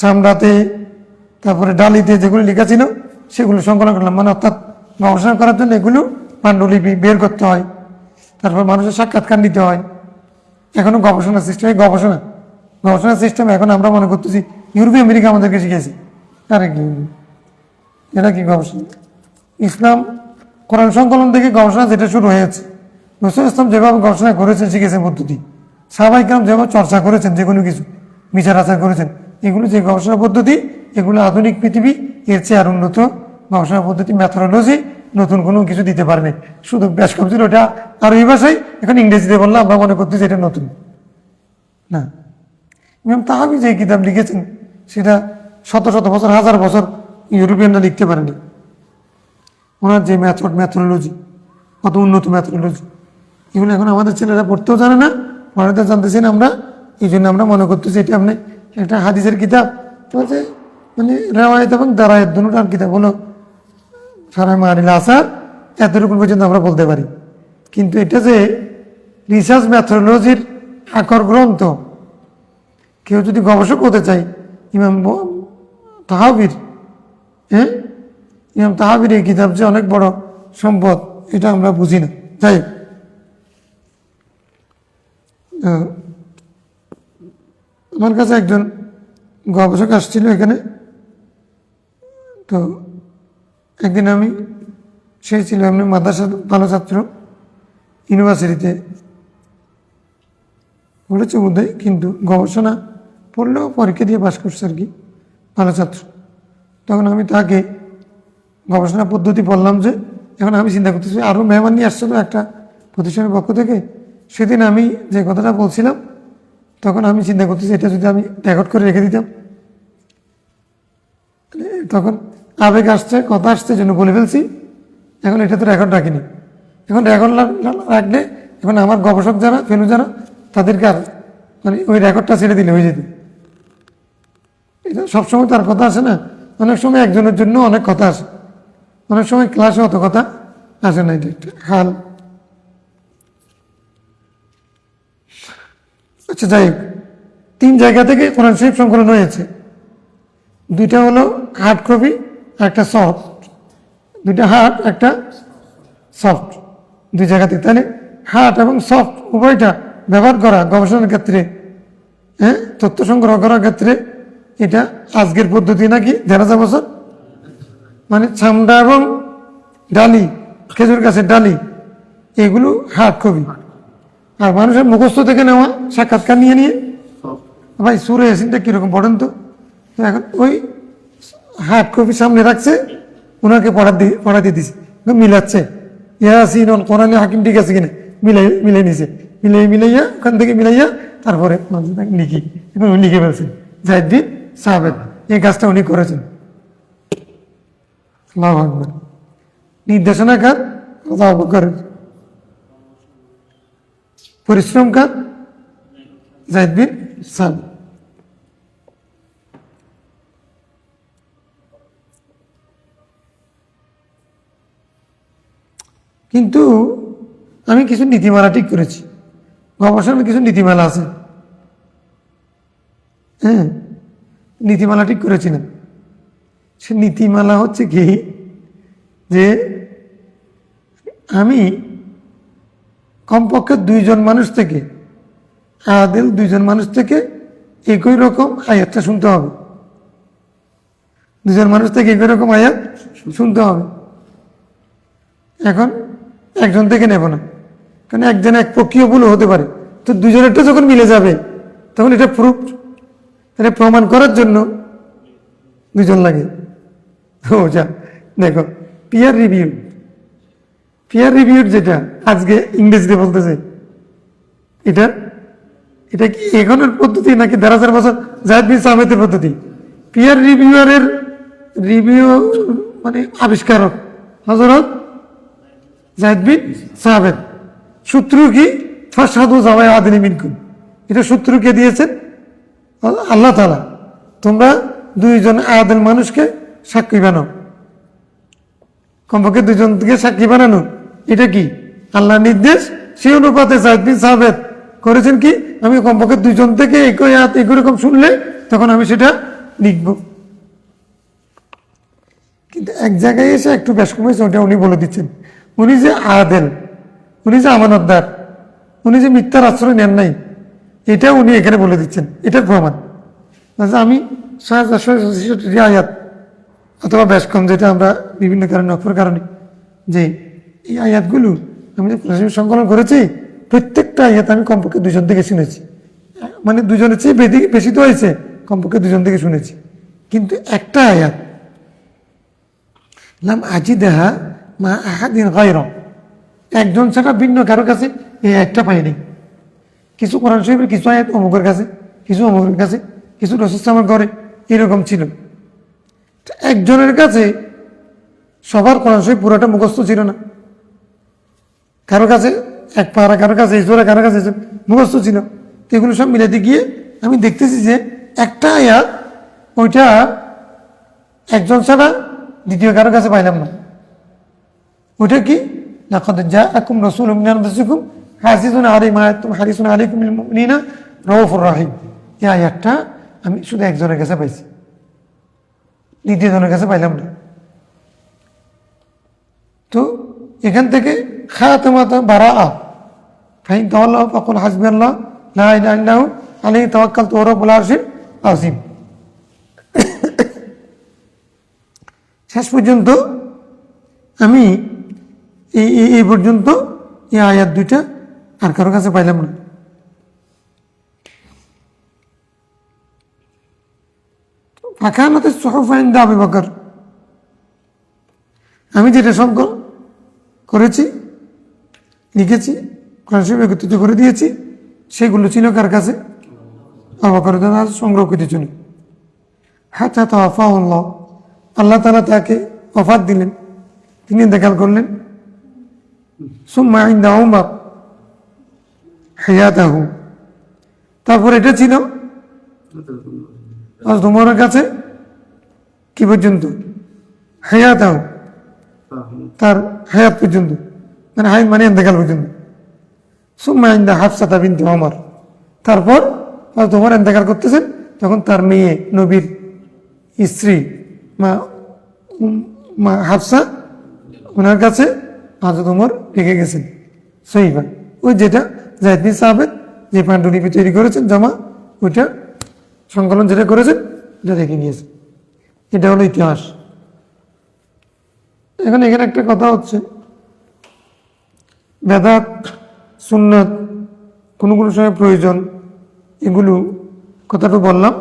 চামড়াতে, তারপরে ডালিতে যেগুলো লেখা ছিল সেগুলো সংকলন করলাম। মানে অর্থাৎ গবেষণা করার জন্য এগুলো পাণ্ডুলিপি বের করতে হয়, তারপর মানুষের সাক্ষাৎকার নিতে হয়। এখনো গবেষণা সিস্টেমে গবেষণা সিস্টেম এখন আমরা মনে করতেছি ইউরোপীয় আমেরিকা আমাদেরকে শিখেছে। আরে কি, এটা কি গবেষণা? ইসলাম কোরআন সংকলন থেকে গবেষণা যেটা শুরু হয়েছে, রাসূল ইসলাম যেভাবে গবেষণা করেছেন, শিখেছেন পদ্ধতি, সাহাবায়ে কেরাম যেভাবে চর্চা করেছেন, যে কোনো কিছু বিচার আচার করেছেন, এগুলো যে গবেষণা পদ্ধতি, এগুলো আধুনিক পৃথিবী এর চেয়ে আর উন্নত গবেষণা পদ্ধতি, ম্যাথোডোলজি নতুন কোনো কিছু দিতে পারেনি। শুধু বেশ কম ছিল ওটা আরবি ভাষায়, এখন ইংরেজিতে বললাম, আমরা মনে করতেছি এটা নতুন না। ইমাম তাহাবি যে কিতাব লিখেছেন সেটা শত শত বছর, হাজার বছর ইউরোপিয়ানরা লিখতে পারেনি। ওনার যে ম্যাথোডোলজি, কত উন্নত ম্যাথোডোলজি, এগুলো এখন আমাদের ছেলেরা পড়তেও জানে না, পড়াতে জানতেছি না আমরা। এই জন্য আমরা মনে করতেছি এটা আপনি একটা হাদিসের কিতাব, মানে রেওয়ায়েত এবং দারায়েত দুটার কিতাব হলো সারা মারিল আসার, এতটুকু পর্যন্ত আমরা বলতে পারি। কিন্তু এটা যে রিসার্চ ম্যাথোডোলজির আকর গ্রন্থ, কেউ যদি গবেষক হতে চাই, ইমাম তাহাবির, হ্যাঁ, ইমাম তাহাবির এই কিতাব যে অনেক বড় সম্পদ, এটা আমরা বুঝি না। তাই আমার কাছে একজন গবেষক আসছিল এখানে, তো একদিন আমি, সে ছিল এমনি মাদ্রাসার ভালো ছাত্র, ইউনিভার্সিটিতে পড়েছে বোধহয়, কিন্তু গবেষণা পড়লেও পরীক্ষা দিয়ে পাস করছে আর কি, ভালো ছাত্র। তখন আমি তাকে গবেষণা পদ্ধতি বললাম যে এখন আমি চিন্তা করতেছি, আরও মেহমান নিয়ে আসছিল একটা প্রতিষ্ঠানের পক্ষ থেকে। সেদিন আমি যে কথাটা বলছিলাম, তখন আমি চিন্তা করতেছি এটা যদি আমি রেকর্ড করে রেখে দিতাম। তখন আবেগ আসছে, কথা আসছে, জন্য বলে ফেলছি। এখন এটা তো রেকর্ড রাখিনি। এখন রেকর্ড রাখলে এখন আমার গবেষক যারা, ফেলু যারা, তাদেরকে আর মানে ওই রেকর্ডটা ছেড়ে দিলে হয়ে যেত। এটা সবসময় তার কথা আসে না, অনেক সময় একজনের জন্য অনেক কথা আসে, অনেক সময় ক্লাসে অত কথা আসে না। এটা একটা হাল। আচ্ছা, যাই হোক, 3 জায়গা থেকে কোরআন শরীফ সংকলন হয়েছে। 2টা হলো হার্ড কপি, একটা সফট। 2টা হার্ড, একটা সফট, 2 জায়গাতে। তাহলে হার্ড এবং সফট উভয়টা ব্যবহার করা গবেষণার ক্ষেত্রে, হ্যাঁ, তথ্য সংগ্রহ করার ক্ষেত্রে, এটা আজকের পদ্ধতি নাকি 1000 বছর, মানে চামড়া এবং ডালি, খেজুর গাছের ডালি, এগুলো হার্ড কপি। আর মানুষের মুখস্থ থেকে নেওয়া, সাক্ষাৎকার নিয়ে নিয়ে, ভাই সুরে ইয়াসিনটা কীরকম পড়েন তো, এখন ওই হার্ড কপি সামনে রাখছে, ওনাকে পড়াতে দিছে, মিলাচ্ছে, ইয়াসিন কোরআনে হাকিম ঠিক আছে কিনা মিলাই নিছে, মিলাইয়া ওখান থেকে মিলাইয়া তারপরে লিখি। এখন উনি লিখে ফেলছেন জাহিদ্দিন সাহাবেদ, এই কাজটা উনি করেছেন। আল্লাহু আকবার। নির্দেশনা কার? আল্লাহু আকবার। পরিশ্রম কার? যায়েদ বিন সাবিত। কিন্তু আমি কিছু নীতিমালা ঠিক করেছি, গবেষণার কিছু নীতিমালা আছে। হ্যাঁ, নীতিমালা ঠিক করেছিলাম। সে নীতিমালা হচ্ছে কি, যে আমি কমপক্ষে 2 জন মানুষ থেকে, আদিল 2 জন মানুষ থেকে একই রকম আয়াতটা শুনতে হবে। 2 জন মানুষ থেকে একই রকম আয়াত শুনতে হবে। এখন একজন থেকে নেব না, কারণ একজন এক পক্ষীয় ভুলও হতে পারে। তো 2 জনেরটা যখন মিলে যাবে, তখন এটা প্রুফ, এটা প্রমাণ করার জন্য দুজন লাগে। ও যা দেখো, পিয়ার রিভিউর যেটা আজকে ইংরেজিতে বলতেছে, এটা এটা কি এখনের পদ্ধতি নাকি 1000 বছর জায়েদ বিন সামেতের পদ্ধতি? পিয়ার রিভিউয়ারের রিভিউ মানে আবিষ্কারক হযরত জায়েদ বিন সামেত। সূত্র কি? ফাশহাদু যাওয়াই আদলি মিনকুম, এটা সূত্রকে দিয়েছেন আল্লাহ তাআলা, তোমরা দুইজন আদল মানুষকে সাক্ষী বানাও। কমপক্ষে দুজন থেকে সাক্ষী বানানো, এটা কি আল্লাহর নির্দেশ। সেই অনুপাতে জায়েদ বিন সামেত করেছেন কি, আমি কমপক্ষে দুজন থেকে একই আয়াত একই রকম শুনলে তখন আমি সেটা লিখব। কিন্তু এক জায়গায় এসে একটু বেশ কমেছে, ওটা উনি বলে দিচ্ছেন। উনি যে আদেল, উনি যে আমানতদার, উনি যে মিথ্যার আশ্রয় নেন নাই, এটা উনি এখানে বলে দিচ্ছেন। এটার প্রমাণ আমি 6466 আয়াত অথবা বেশ কম, যেটা আমরা বিভিন্ন কারণে অপর কারণে যে এই আয়াতগুলো আমি যে সংকলন করেছি, প্রত্যেকটা আয়াত আমি কমপক্ষে দুজন থেকে শুনেছি। মানে দুজনের চেয়ে বেশি তো হয়েছে, কমপক্ষে দুজন থেকে শুনেছি। কিন্তু একটা আয়াত লাম আজিদাহা মা আহাদিন গায়রা, একজন ছাড়া ভিন্ন কারো কাছে এই একটা পাইনি। কিছু কোরআন শরীফের কিছু আয়াত অমুকের কাছে, কিছু অমুকের কাছে, কিছু রাসূল সাল্লাল্লাহু আলাইহি ওয়াসাল্লাম করে, এরকম ছিল। একজনের কাছে সবার কোরআন শরীফ পুরোটা মুখস্থ ছিল না, কারো কাছে এক পারা, কারো কাছে ইসরা, কারো কাছে মুখস্থ ছিল। এগুলো সব মিলাতে গিয়ে আমি দেখতেছি যে একটা আয়াত ওইটা একজন ছাড়া দ্বিতীয় কারো কাছে পাইলাম না। ওইটা কি? লাকাদ জাআকুম রাসূলুম মিন আনফুসিকুম হাসিসুন আলাইহি হারিসুন আলাইকুম বিল মুমিনিনা রাউফুর রাহিম। এই আয়াতটা আমি শুধু একজনের কাছে পাইছি, দ্বিতীয় জনের কাছে পাইলাম না। তো এখান থেকে খাতামাত বারাআ ফাইন তাওয়াল্লাহু ফাকুল হাসবিয়াল্লাহ লা ইলাহা ইল্লা হু আলাইহি তাওয়াক্কালতু ওয়া রাব্বুল আরশিল আযীম। শেষ পর্যন্ত আমি এই পর্যন্ত এই আয়াত দুইটা আর কারো কাছে পাইলাম না। ফাকানাত আস-সুহুফ ইনদা আবি বকর, আমি যেটা সংকলন করেছি, লিখেছি, কোরআন শরীফ একত্রিত করে দিয়েছি, সেগুলো ছিল কার কাছে? আবু বকর রাদিয়াল্লাহু আনহু সংরক্ষিত ছিল। হাত্তা তাওয়াফাহুল্লাহ, আল্লাহ তাআলা তাকে ওফাত দিলেন, তিনি ইন্তেকাল করলেন। সুম্মা ইনদা উমর হায়াতাহু, তারপর এটা ছিল হযরত উমরের কাছে কি পর্যন্ত? হায়াতাহু, তার হায়াত পর্যন্ত, মানে হায়াত মানে ইন্তেকাল পর্যন্ত। সুম্মা ইনদা হাফসা বিনতে উমর, তারপর হযরত উমর ইন্তেকাল করতেছেন, তখন তার মেয়ে নবীর স্ত্রী মা হাফসা, ওনার কাছে হযরত উমর রেখে গেছেন সহিফা, ওই যেটা যায়েদ বিন সামেত যে পাণ্ডুলিপি তৈরি করেছেন জমা, ওইটা সংকলন যেটা করেছেন এটা রেখে গিয়েছে। এটা হলো ইতিহাস। এখন এখানে একটা কথা হচ্ছে, বেদাত সুন্নাত কোনো কোনো সময় প্রয়োজন, এগুলো কথাটা বললাম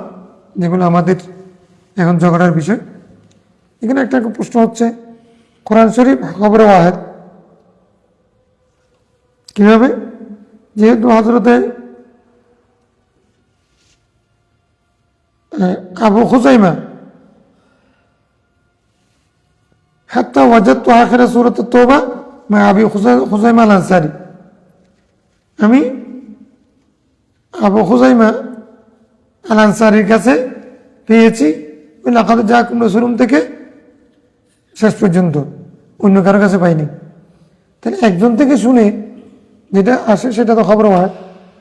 যেগুলো আমাদের এখন ঝগড়ার বিষয়। এখানে একটা প্রশ্ন হচ্ছে, কোরআন শরীফ খবরে ওয়াহিদ কিভাবে? যেহেতু হযরতে আবু খুজাইমা হাত্তা ওয়াজাদতু আখিরা সূরাত তাওবা মা আবি খুজাইমা আল আনসারী, আমি আবু খুজাইমা আল আনসারীর কাছে পেয়েছি ওই লাকাদ জাআকুম রাসূলুম থেকে শেষ পর্যন্ত, অন্য কারো কাছে পাইনি। তাহলে একজন থেকে শুনে যেটা আসে সেটা তো খবর ওয়াহিদ,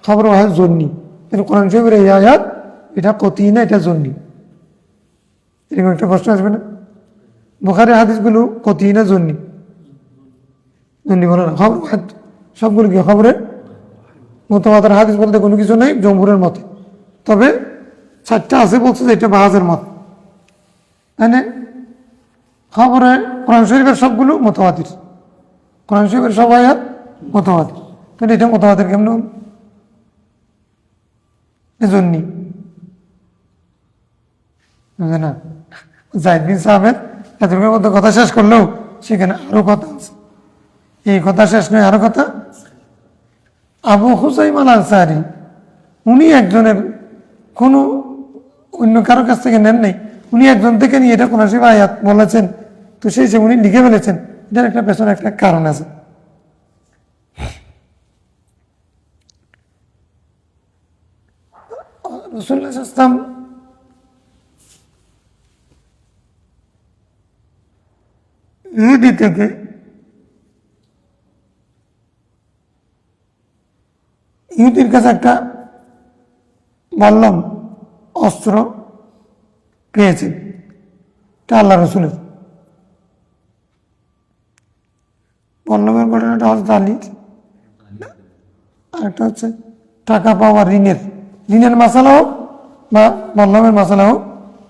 খবর ওয়াহিদ জন্নি। কিন্তু কোরআন শরীফের এই আয়াত এটা কতি না, এটা জন্নি। এরকম একটা প্রশ্ন আসবে না? বুখারীর হাদিসগুলো কতি না জন্নি? জন্নি বলে না, খবর ওয়াহিদ সবগুলো কি খবরের মুতাওয়াতির হাদিস বলতে কোনো কিছু নেই জমহুরের মতে। তবে 4টা আছে বলছে যে এটা বাহাজের মত, তাই না? খবরে কোরআন শরীফের সবগুলো মুতাওয়াতির, কোরআন শরীফের সব আয়াত মুতাওয়াতির, তাহলে এটা মুতাওয়াতির কেমন হল? এজন্যই বুঝে না। জাহিদ বিন সাহাবের এতটুকুর মধ্যে কথা শেষ করলেও সেখানে আরো কথা আছে। এই কথা শেষ নয়, আরো কথা। আবু হুসাইম আল আনসারী উনি একজনের কোনো অন্য কারো কাছ থেকে নেন নাই, উনি একজন থেকে নিয়ে এটা কোন আয়াত বলেছেন, তো সেই হিসেবে উনি লিখে ফেলেছেন। এটার একটা পেছনে একটা কারণ আছে। রাসূলুল্লাহ সাল্লাল্লাহু আলাইহি ওয়াসাল্লাম ইহুদি থেকে ইহুদির কাছে একটা বললাম অস্ত্র পেয়েছে, এটা আল্লাহ রসুলের। বল্লমের ঘটনাটা হজরত আলীর, আরেকটা হচ্ছে টাকা পাওয়া ঋণের মাসালা হোক বা বল্লমের মাসালা হোক,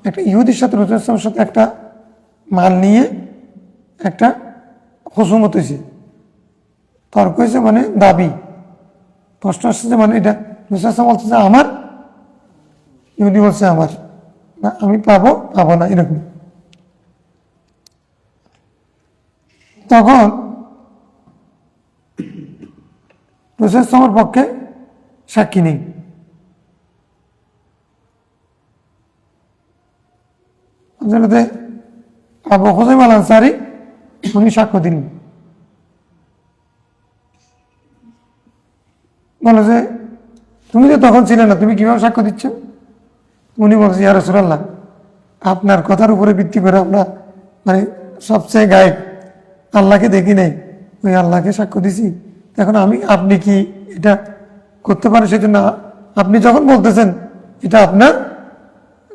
একটা ইহুদির সাথে রসুলের সাথে একটা মাল নিয়ে একটা হুসুমত হয়েছে, তর্ক হয়েছে, মানে দাবি, প্রশ্ন আসছে যে মানে এটা রসুল বলছে যে আমার, ইহুদি বলছে আমার, না আমি পাবো না এরকম। তখন রসুলের পক্ষে সাক্ষী নেই। আবু হুসাইম আল আনসারী উনি সাক্ষ্য দিলেন, বলে যে তুমি তো তখন ছিলে না, তুমি কিভাবে সাক্ষ্য দিচ্ছ? উনি বলছে ইয়া রাসূলুল্লাহ, আপনার কথার উপরে ভিত্তি করে আমরা মানে সবচেয়ে গায়েব আল্লাহকে দেখি নাই, ওই আল্লাহকে সাক্ষ্য দিছি। এখন আপনি কি এটা করতে পারেন? সেজন্য আপনি যখন বলতেছেন এটা আপনার,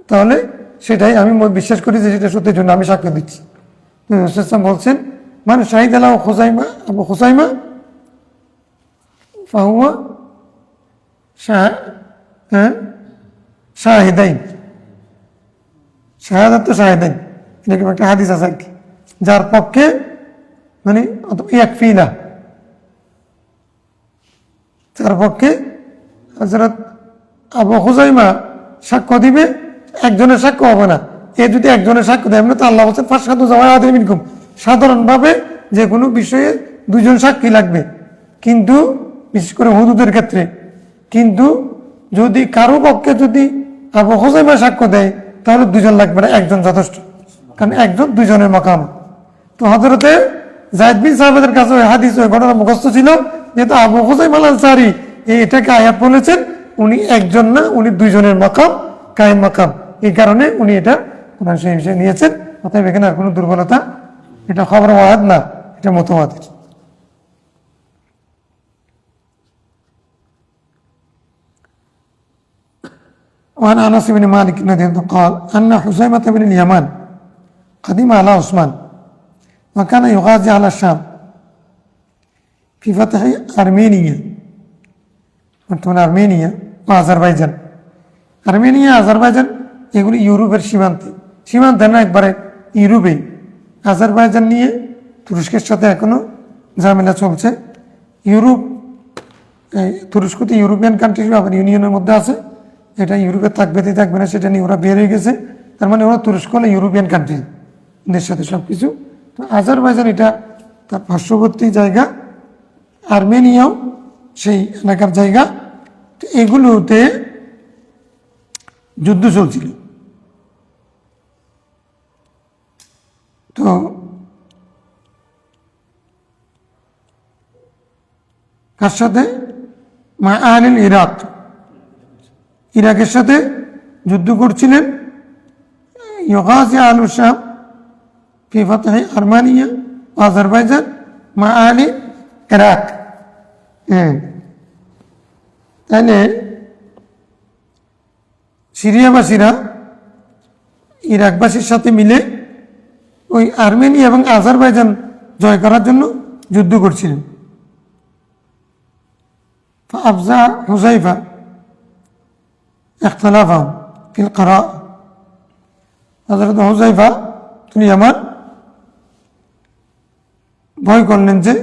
তাহলে সেটাই আমি বিশ্বাস করি যে সেটা সত্যির জন্য আমি সাক্ষ্য দিচ্ছি। বলছেন মানে শাহিদ আলাহ হুসাইমা আবু হুসাইমা ফাহুয়া শাহিদাইন, শাহাদাত শাহিদাইন, এরকম একটা হাদিস আছে আর কি, যার পক্ষে মানে ইয়াকফিনা, যার পক্ষে হযরত আবু হুসাইমা সাক্ষ্য দিবে, একজনের সাক্ষ্য হবে না। এ যদি একজনের সাক্ষ্য দেয়, এমনি তো আল্লাহ বলছেন ফাশহাদু যাওয়া আদিল মিনকুম, সাধারণভাবে যে কোনো বিষয়ে দুজন সাক্ষী লাগবে, কিন্তু বিশেষ করে হুদুদের ক্ষেত্রে। কিন্তু যদি কারো পক্ষে যদি আবু হুসাইমা সাক্ষ্য দেয়, তাহলে দুজন লাগবে না, একজন যথেষ্ট, কারণ একজন দুজনের মাকাম। তো হযরতে যায়েদ বিন সাহাবের কাছে ওই হাদিস ওই ঘটনা মুখস্থ ছিল, যেহেতু আবু হুসাইম আল আনসারী এটাকে আয়াত বলেছেন, উনি একজন না, উনি দুইজনের মাকাম, কায়েম মাকাম, এই কারণে উনি এটা কোরআন শরীফ হিসেবে নিয়েছেন। অতএব এখানে আর কোনো দুর্বলতা, এটা খবর ওয়াহাদ না, এটা মুতাওয়াতির। وعن انس بن مالك رضي الله عنه قال ان حزيمة بن اليمان قدم على عثمان وكان يغازي على الشام في فتح ارمينيا، বর্তমানে আর্মেনিয়া ও আজারবাইজান। আর্মেনিয়া আজারবাইজান এগুলি ইউরোপের সীমান্তে না, একবারে ইউরোপেই। আজারবাইজান নিয়ে তুরস্কের সাথে এখনো ঝামেলা চলছে। তুরস্ক তো ইউরোপিয়ান কান্ট্রি, আবার ইউনিয়নের মধ্যে আছে, এটা ইউরোপে থাকবে কি থাকবে না সেটা নিয়ে ওরা বের হয়ে গেছে। তার মানে ওরা তুরস্ক হলে ইউরোপিয়ান কান্ট্রিদের সাথে সব কিছু। তো আজারবাইজান এটা তার পার্শ্ববর্তী জায়গা, আর্মেনিয়াও সেই এলাকার জায়গা। তো এগুলোতে যুদ্ধ চলছিল। তো কার সাথে? মা আহলিল ইরাক, ইরাকের সাথে যুদ্ধ করছিলেন। ইউগাজি আহলুশ শাম ফি ফাতহি আরমানিয়া ও আজারবাইজান মা আহলি ইরাক। তাহলে সিরিয়াবাসীরা ইরাকবাসীর সাথে মিলে ওই আর্মেনিয়া এবং আজারবাইজান জয় করার জন্য যুদ্ধ করছিলেন। فأفزع حذيفة اختلافهم في القراءة। হযরত হুযায়ফা তিনি আমার ভয় করলেন যে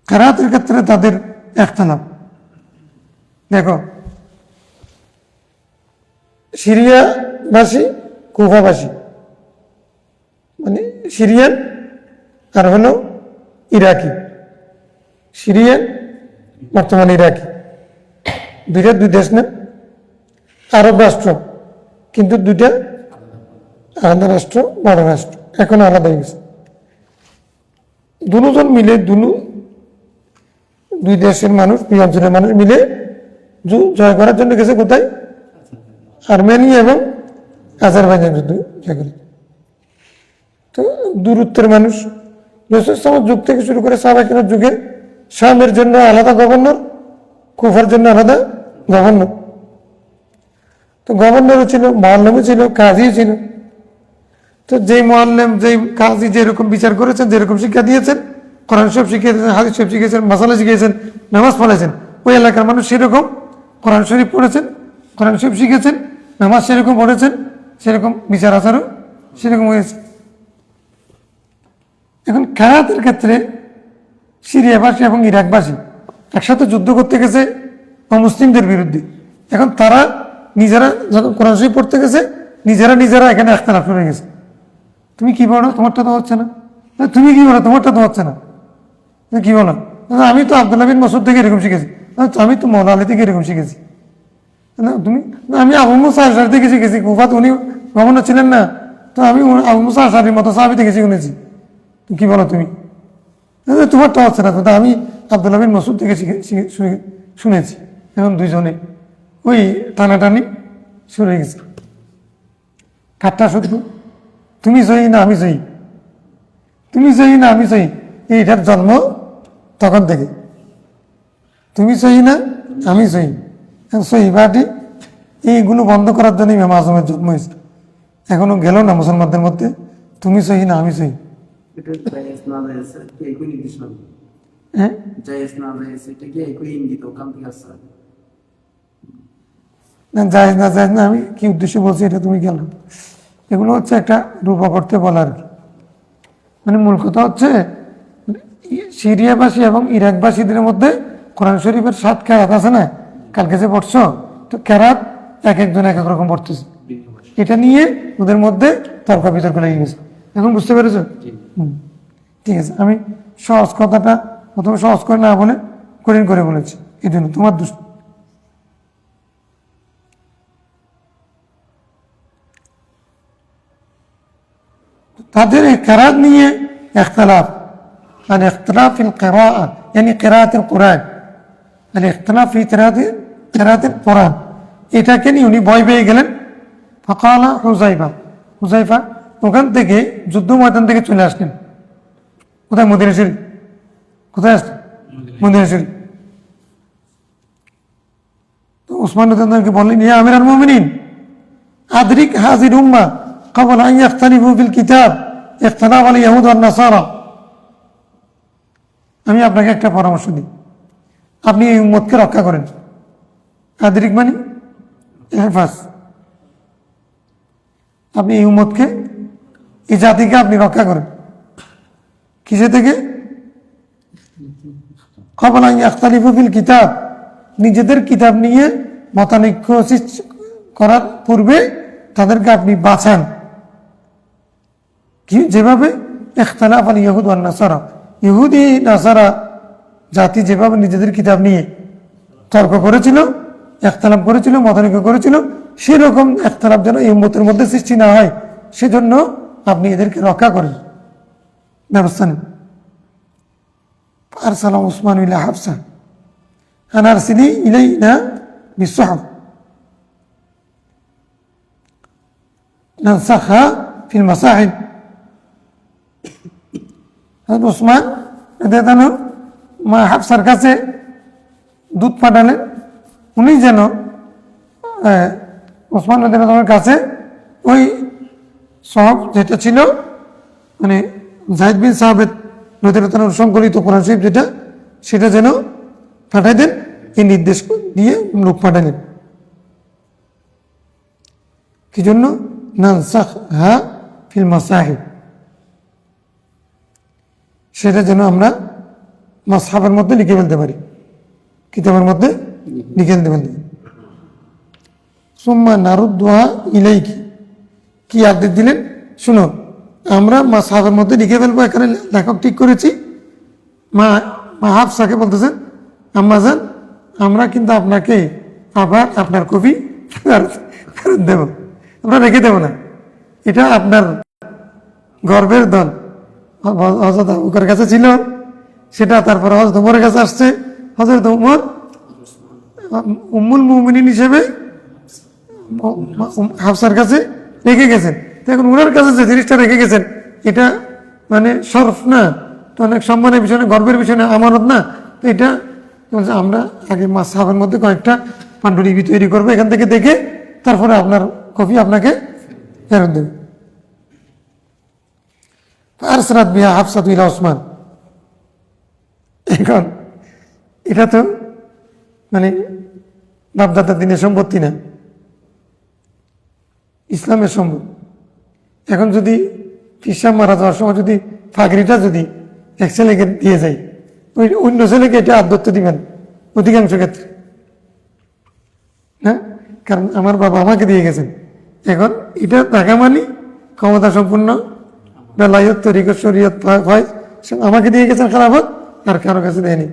কেরাতের ক্ষেত্রে তাদের ইখতিলাফ। দেখো সিরিয়াবাসী, কুফাবাসী, মানে সিরিয়ান আর হলো ইরাকি। সিরিয়ান বর্তমানে ইরাকি, দুইটা দুই দেশ না, আরব রাষ্ট্র, কিন্তু দুইটা আলাদা রাষ্ট্র, বড় রাষ্ট্র, এখন আলাদা হয়ে গেছে। দুজন মিলে দুই দেশের মানুষ, দুই অঞ্চলের মানুষ মিলে জয় করার জন্য গেছে কোথায়? আর্মেনিয়া এবং আজারবাইজান যুদ্ধ জয় করে। তো দূরত্বের মানুষ, রসুলের যুগ থেকে শুরু করে সাহাবায়ে যুগে শামের জন্য আলাদা গভর্নর, কুফার জন্য আলাদা গভর্নর। তো গভর্নরও ছিল, মুআল্লিমও ছিল, কাজীও ছিল। তো যেই মুআল্লিম, যেই কাজী যেরকম বিচার করেছেন, যেরকম শিক্ষা দিয়েছেন, কোরআন শরীফ শিখিয়েছেন, হাদিস শরীফ শিখিয়েছেন, মাসালা শিখিয়েছেন, নামাজ পড়েছেন, ওই এলাকার মানুষ সেরকম কোরআন শরীফ পড়েছেন, কোরআন শরীফ শিখেছেন, নামাজ সেরকম পড়েছেন, সেরকম বিচার আচারও সেরকম হয়েছে। এখন খেলাতের ক্ষেত্রে সিরিয়াবাসী এবং ইরাকবাসী একসাথে যুদ্ধ করতে গেছে অমুসলিমদের বিরুদ্ধে। এখন তারা নিজেরা যখন কোরআন শরীফ পড়তে গেছে, নিজেরা এখানে ইখতিলাফ হয়ে গেছে। তুমি কি বলো? তোমারটা তো হচ্ছে না। তুমি কি বলো? তোমারটা তো হচ্ছে না। কি বলো? আমি তো আব্দুল্লাহ বিন মাসউদ থেকে এরকম শিখেছি। আমি তো মওলা আলী থেকে এরকম শিখেছি। না তুমি, আমি আবু মুসা আশআরী থেকে শিখেছি। কুফাত উনি গভর্নর ছিলেন না, তো আমি আবু মুসা আশআরীর মতো সাহাবী থেকে শুনেছি। কি বলো তুমি? তোমারটা হচ্ছে না। তো আমি আব্দুল্লাহ বিন মাসউদ থেকে শুনেছি। এখন দুইজনে ওই টানাটানি শুরু হয়ে গেছে, ঠাট্টা শুধু। তুমি সহি না আমি সহি, তুমি সহি না আমি সহি, এইটার জন্ম তখন থেকে। তুমি সহি না আমি সহি, সহি বাটি, এইগুলো বন্ধ করার জন্য ইমাম আজমের জন্ম হয়েছে। এখনো গেল না মুসলমানদের মধ্যে তুমি সহি না আমি সহি। হ্যাঁ, জায়েজ না জায়েজ না, আমি কি উদ্দেশ্যে বলছি এটা তুমি গেল। এগুলো হচ্ছে একটা রূপক অর্থে বলা আর কি। মানে মূল কথা হচ্ছে সিরিয়াবাসী এবং ইরাকবাসীদের মধ্যে কোরআন শরীফের 7 কেরাত আছে না, কালকে যে পড়ছো, তো কেরাত এক একজন এক এক রকম পড়তেছে। এটা নিয়ে ওদের মধ্যে তর্ক বিতর্ক লেগে গেছে। এখন বুঝতে পেরেছো? ঠিক আছে, আমি সহজ কথাটা প্রথমে সহজ করে না বলে কঠিন করে বলেছি, এই জন্য তোমার দোষ। তাদের এই কেরাত নিয়ে ইখতিলাফ, মানে ইখতিলাফ ফিল কিরাআহ, يعني قراءة القرآن, الاختلاف في قراءة القرآن, এটাকে নিয়ে উনি ভয় পেয়ে গেলেন। ফাকালা হুযায়ফা ওখান থেকে যুদ্ধ ময়দান থেকে চলে আসলেন। কোথায়? মদিনা শরীফ। কোথায় আসলেন? মদিনা শরীফ। তো ওসমান রাদিয়াল্লাহু বললেন, ইয়া আমিরাল মুমিনিন আদরিক হাযিল উম্মাহ ক্বাবলা আন ইখতালিফু ফিল কিতাব ইখতিলাফ আল ইয়াহুদ ওয়ান নাসারা। আমি আপনাকে একটা পরামর্শ দিই, আপনি এই উম্মতকে রক্ষা করেন। আদরিক মানে হেফাজ, আপনি এই উম্মতকে, এই জাতিকে আপনি রক্ষা করেন। কিসে থেকে? ক্বাবলা আন ইখতালিফু ফিল কিতাব, নিজেদের কিতাব নিয়ে মতানৈক্য করার পূর্বে তাদেরকে আপনি বাঁচান। কি? যেভাবে ইখতিলাফ আল ইয়াহুদ ওয়ান নাসারা, ইহুদি নাসারা জাতি যেভাবে নিজেদের কিতাব নিয়ে তর্ক করেছিল, ইখতিলাফ করেছিল, মতানৈক্য করেছিল, সেরকম ইখতিলাফ যেন এই উম্মতের মধ্যে সৃষ্টি না হয়, সেজন্য আপনি এদেরকে রক্ষা করেন, ব্যবস্থা নেন। আরসালা উসমান ইলা হাফসা আন আরসিলি ইলাইনা বিসসুহুফ নানসাখহা ফিল মাসাহিব। উসমান রাদিয়াল্লাহু মা হাফসার কাছে দূত পাঠালেন, উনি যেন ওসমান রাদিয়াল্লাহু কাছে ওই সহব যেটা ছিল, মানে যায়েদ বিন সাবিত রাদিয়াল্লাহু সংকলিত কোরআন শরীফ যেটা, সেটা যেন পাঠাই দেন, এই নির্দেশ দিয়ে লোক পাঠালেন। কি জন্য? নানসাখহা ফিল মাসাহিব, সেটা যেন আমরা মাসহাবের মধ্যে লিখে ফেলতে পারি, কিতাবের মধ্যে লিখে ফেলতে পারি। সুম্মা নারুদ্দুহা ইলাইকি, কি আদেশ দিলেন? শুনো, আমরা মাসহাফের মধ্যে লিখে ফেলবো, এখানে লেখক ঠিক করেছি। মা হাফসাকে বলতেছেন, আম্মাজান আমরা কিন্তু আপনাকে আবার আপনার কপি ফেরত দেব, আমরা রেখে দেব না। এটা আপনার গর্বের ধন। হযরত আবু বকরের কাছে ছিল সেটা, তারপরে হযরত ওমরের কাছে আসছে। হযরত ওমর উম্মুল মুমিনিন হিসেবে হাফসার কাছে রেখে গেছেন। তো এখন ওনার কাছে যে জিনিসটা রেখে গেছেন, এটা মানে শরফ না, তো অনেক সম্মানের বিষয় না, গর্বের বিষয় না, আমানত না। তো এটা আমরা আগে মাসহাফের মধ্যে কয়েকটা পাণ্ডুলিপি তৈরি করবো, এখান থেকে দেখে তারপরে আপনার কপি আপনাকে ফেরত দেবে। আরসালাত বিহা হাফসাতু ইলা ওসমান। এখন এটা তো মানে বাপদাদার দিনের সম্পত্তি না, ইসলামের সম্পদ। এখন যদি ফিসাব মারা যাওয়ার সময় যদি ফাগরিটা যদি এক ছেলেকে দিয়ে যায়, ওই অন্য ছেলেকে এটা আদত্ত দিবেন অধিকাংশ ক্ষেত্রে, হ্যাঁ, কারণ আমার বাবা আমাকে দিয়ে গেছেন। এখন এটা টাকা মানি ক্ষমতা সম্পূর্ণ বেলায়ত তরিকত শরীয়ত হয়, আমাকে দিয়ে গেছেন খেলাফত, আর কারো কাছে দেয়নি।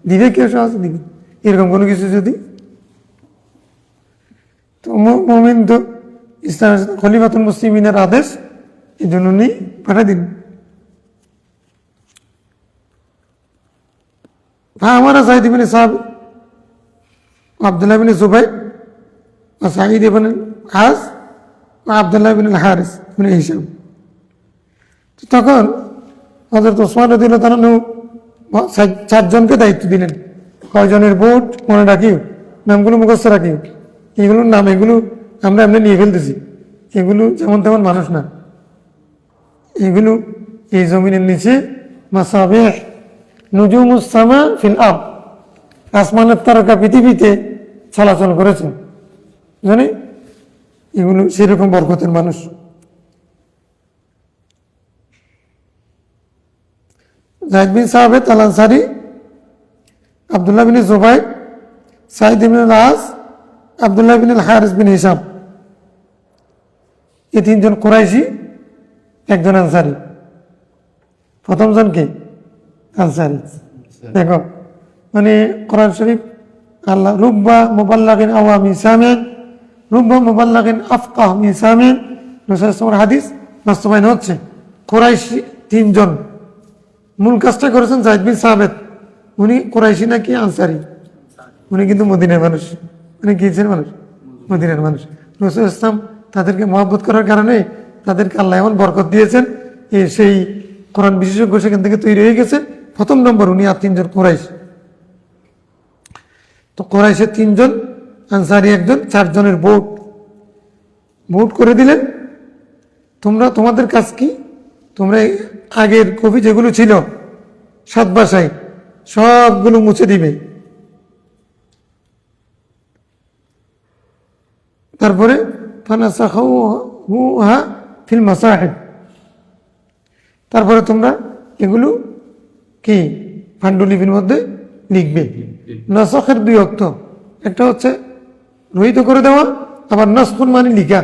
দিবে কেউ সহজে দিবে, এরকম কোনো কিছু যদি। তো মুমিন তো ইসলাম খলিফাতুল মুসলিমিনের আদেশ, এই জন্য উনি পাঠিয়ে দিন। فأمر زيد بن ثابت وعبد الله بن زبير وسعيد بن العاص وعبد الله بن الحارث بن هشام। তখন হযরত ওসমান রাদিয়াল্লাহু তাআলা চারজনকে দায়িত্ব দিলেন। কয়জনের ভোট মনে রাখিও, নামগুলো মুখস্থ রাখিও। এগুলোর নাম, এগুলো আমরা এমনি নিয়ে ফেলতেছি, এগুলো যেমন তেমন মানুষ না, এগুলো এই জমিনের নিচে মাসাবিহ নুজুমুস সামা ফিল আরদ, আসমানের তারকা পৃথিবীতে চলাচল করেছে, জানি এগুলো সেরকম বরকতের মানুষ। যায়েদ বিন সাবিত আল আনসারী, আব্দুল্লাহ বিন জুবাইর, সাঈদ ইবনে আল-আস, আব্দুল্লাহ বিন আল-হারিস বিন হিশাম, এই তিনজন কুরাইশি, একজন আনসারী। প্রথম জন কে? আনসারী। দেখো মানে কোরআন শরীফ আল্লাহ রুব্বা মুবাল্লাগিন আওয়ামি সামিন, রুব্বা মুবাল্লাগিন আফকাহ মিন সামিন, রাসূলুল্লাহ সাল্লাল্লাহু আলাইহি হাদিস বাস্তবায়ন হচ্ছে। কুরাইশি তিনজন, মূল কাজটা করেছেন যায়েদ বিন সাবিত। উনি কুরাইশি নাকি আনসারী? উনি কিন্তু মদিনার মানুষ, উনি গিয়েছেন মানুষ, মদিনার মানুষ। রাসূলুল্লাহ ইসলাম তাদেরকে মহব্বত করার কারণে তাদেরকে আল্লাহ এমন বরকত দিয়েছেন, সেই কোরআন বিশেষজ্ঞ সেখান থেকে তৈরি হয়ে গেছে। প্রথম নম্বর উনি, আর তিনজন কুরাইশ। তো কুরাইশের তিনজন, আনসারী একজন, চারজনের ভোট করে দিলেন। তোমাদের কাজ কি? তোমরা আগের কপি যেগুলো ছিল 7 ভাষায় সবগুলো মুছে দিবে। তারপরে ফানাসাখাউহা ফিল মাসাহিব, তারপরে তোমরা এগুলো কি পাণ্ডুলিপির মধ্যে লিখবে। নসখের 2 অর্থ, একটা হচ্ছে রহিত করে দেওয়া, আবার নসখুন মানে লিখা।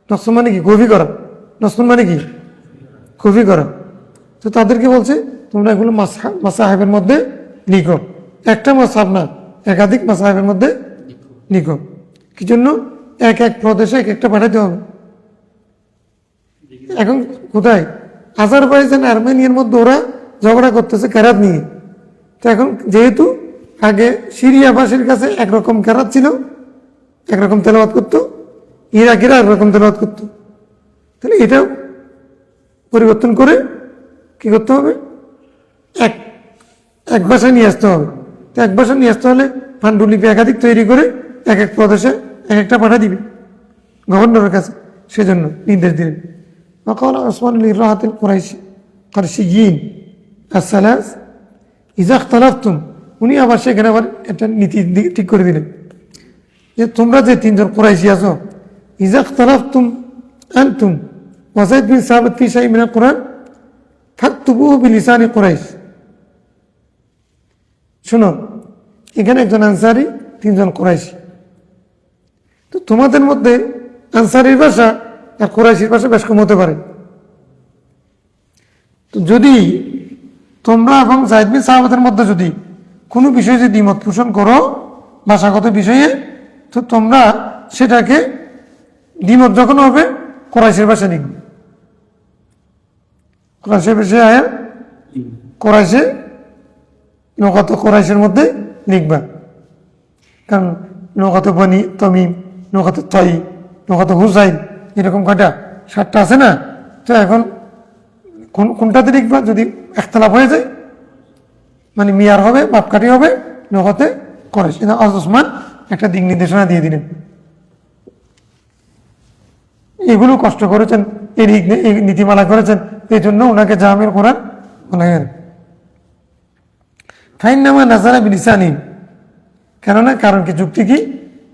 নসখ মানে কি? কপি করা। নসখুন মানে কি? কপি করা। তো তাদেরকে বলছে তোমরা এগুলো মাসাহিবের মধ্যে লিখো। একটা মাসাহিব না, একাধিক মাসাহিবের মধ্যে লিখো। কি জন্য? এক এক প্রদেশে এক একটা পাঠাতে হবে। এখন কোথায়? আজারবাইজান আর্মেনিয়ার মধ্যে ওরা ঝগড়া করতেছে কেরাত নিয়ে। তো এখন যেহেতু আগে সিরিয়াবাসীর কাছে একরকম কেরাত ছিল, একরকম তেলাওয়াত করতো, ইরাকিরা একরকম তেলাওয়াত করতো, তাহলে এটাও পরিবর্তন করে কি করতে হবে? এক ভাষা নিয়ে আসতে হবে। তো এক ভাষা নিয়ে আসতে হলে পাণ্ডুলিপি একাধিক তৈরি করে এক এক প্রদেশে এক একটা পাঠা দিবে গভর্নরের কাছে, সেজন্য নির্দেশ দিলেন। وقال عثمان للرهط القرشيين الثلاث إذا اختلفتم, উনি আবার সেখানে আবার একটা নীতি ঠিক করে দিলেন যে তোমরা যে তিনজন কুরাইশি আছো, إذا اختلفتم أنتم وزيد بن ثابت في شيء من القرآن فاكتبوه بلسان قريش। শুনো, এখানে একজন আনসারী, তিনজন কুরাইশি। তো তো তোমাদের মধ্যে আনসারির ভাষা আর কুরাইশির ভাষা বেশ কম হতে পারে। তো যদি তোমরা এবং যায়েদ বিন সাহাবাতের মধ্যে যদি কোনো বিষয়ে যদি দ্বিমত পোষণ করো ভাষাগত বিষয়ে, তো তোমরা সেটাকে দ্বিমত যখন হবে কুরাইশের ভাষা লিখবে, কুরাইশের ভাষায় আয়া কুরাইশে নগত কুরাইশের মধ্যে লিখবা। কারণ নগত বনি তমিম, নগত তয়ি, নগত হুসাইন, এরকম কয়টা 7টা আছে না? তো এখন কোনটাতে লিখবা? যদি একতলাপ হয়ে যায় মানে মিয়ার হবে, মাপকাঠি হবে নগতে কুরাইশ। ওসমান একটা দিক নির্দেশনা দিয়ে দিলেন। এগুলো কষ্ট করেছেন, এই নীতিমালা করেছেন, এই জন্য ওনাকে জামিল কোরআন বলা হয়। ফাইন নামা নাজারা বিলিসানি, কেননা কারণ কি, যুক্তি কি?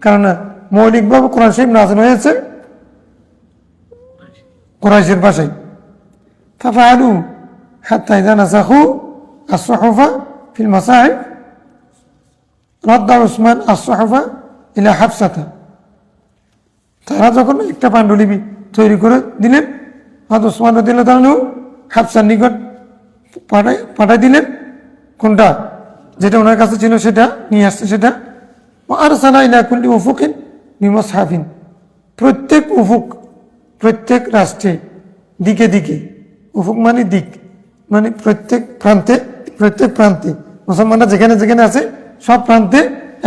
কেননা মৌলিকভাবে কোরআন শরীফ নাযিল হয়েছে কুরাইশের ভাষায়। ফাফআলু হাত্তা ইযা নাসাখু আস-সুহুফা ফিল মাসাহিফ রাদ্দা উসমান আস-সুহুফা ইলা হাফসাতা। তারা যখন একটা পাণ্ডুলিপি তৈরি করে দিলেন, হযরত উসমান রাদিয়াল্লাহু তাআলা হাফসার নিকট পাঠাই দিলেন। কোনটা? যেটা ওনার কাছে ছিল সেটা নিয়ে আসছে সেটা। আরসালা ইলা কুল্লি উফুকিন বিমাসহাফিন, প্রত্যেক উফুক, প্রত্যেক রাষ্ট্রে দিকে দিকে, উফুক মানে দিক, মানে প্রত্যেক প্রান্তে মুসলমানরা যেখানে যেখানে আছে সব প্রান্তে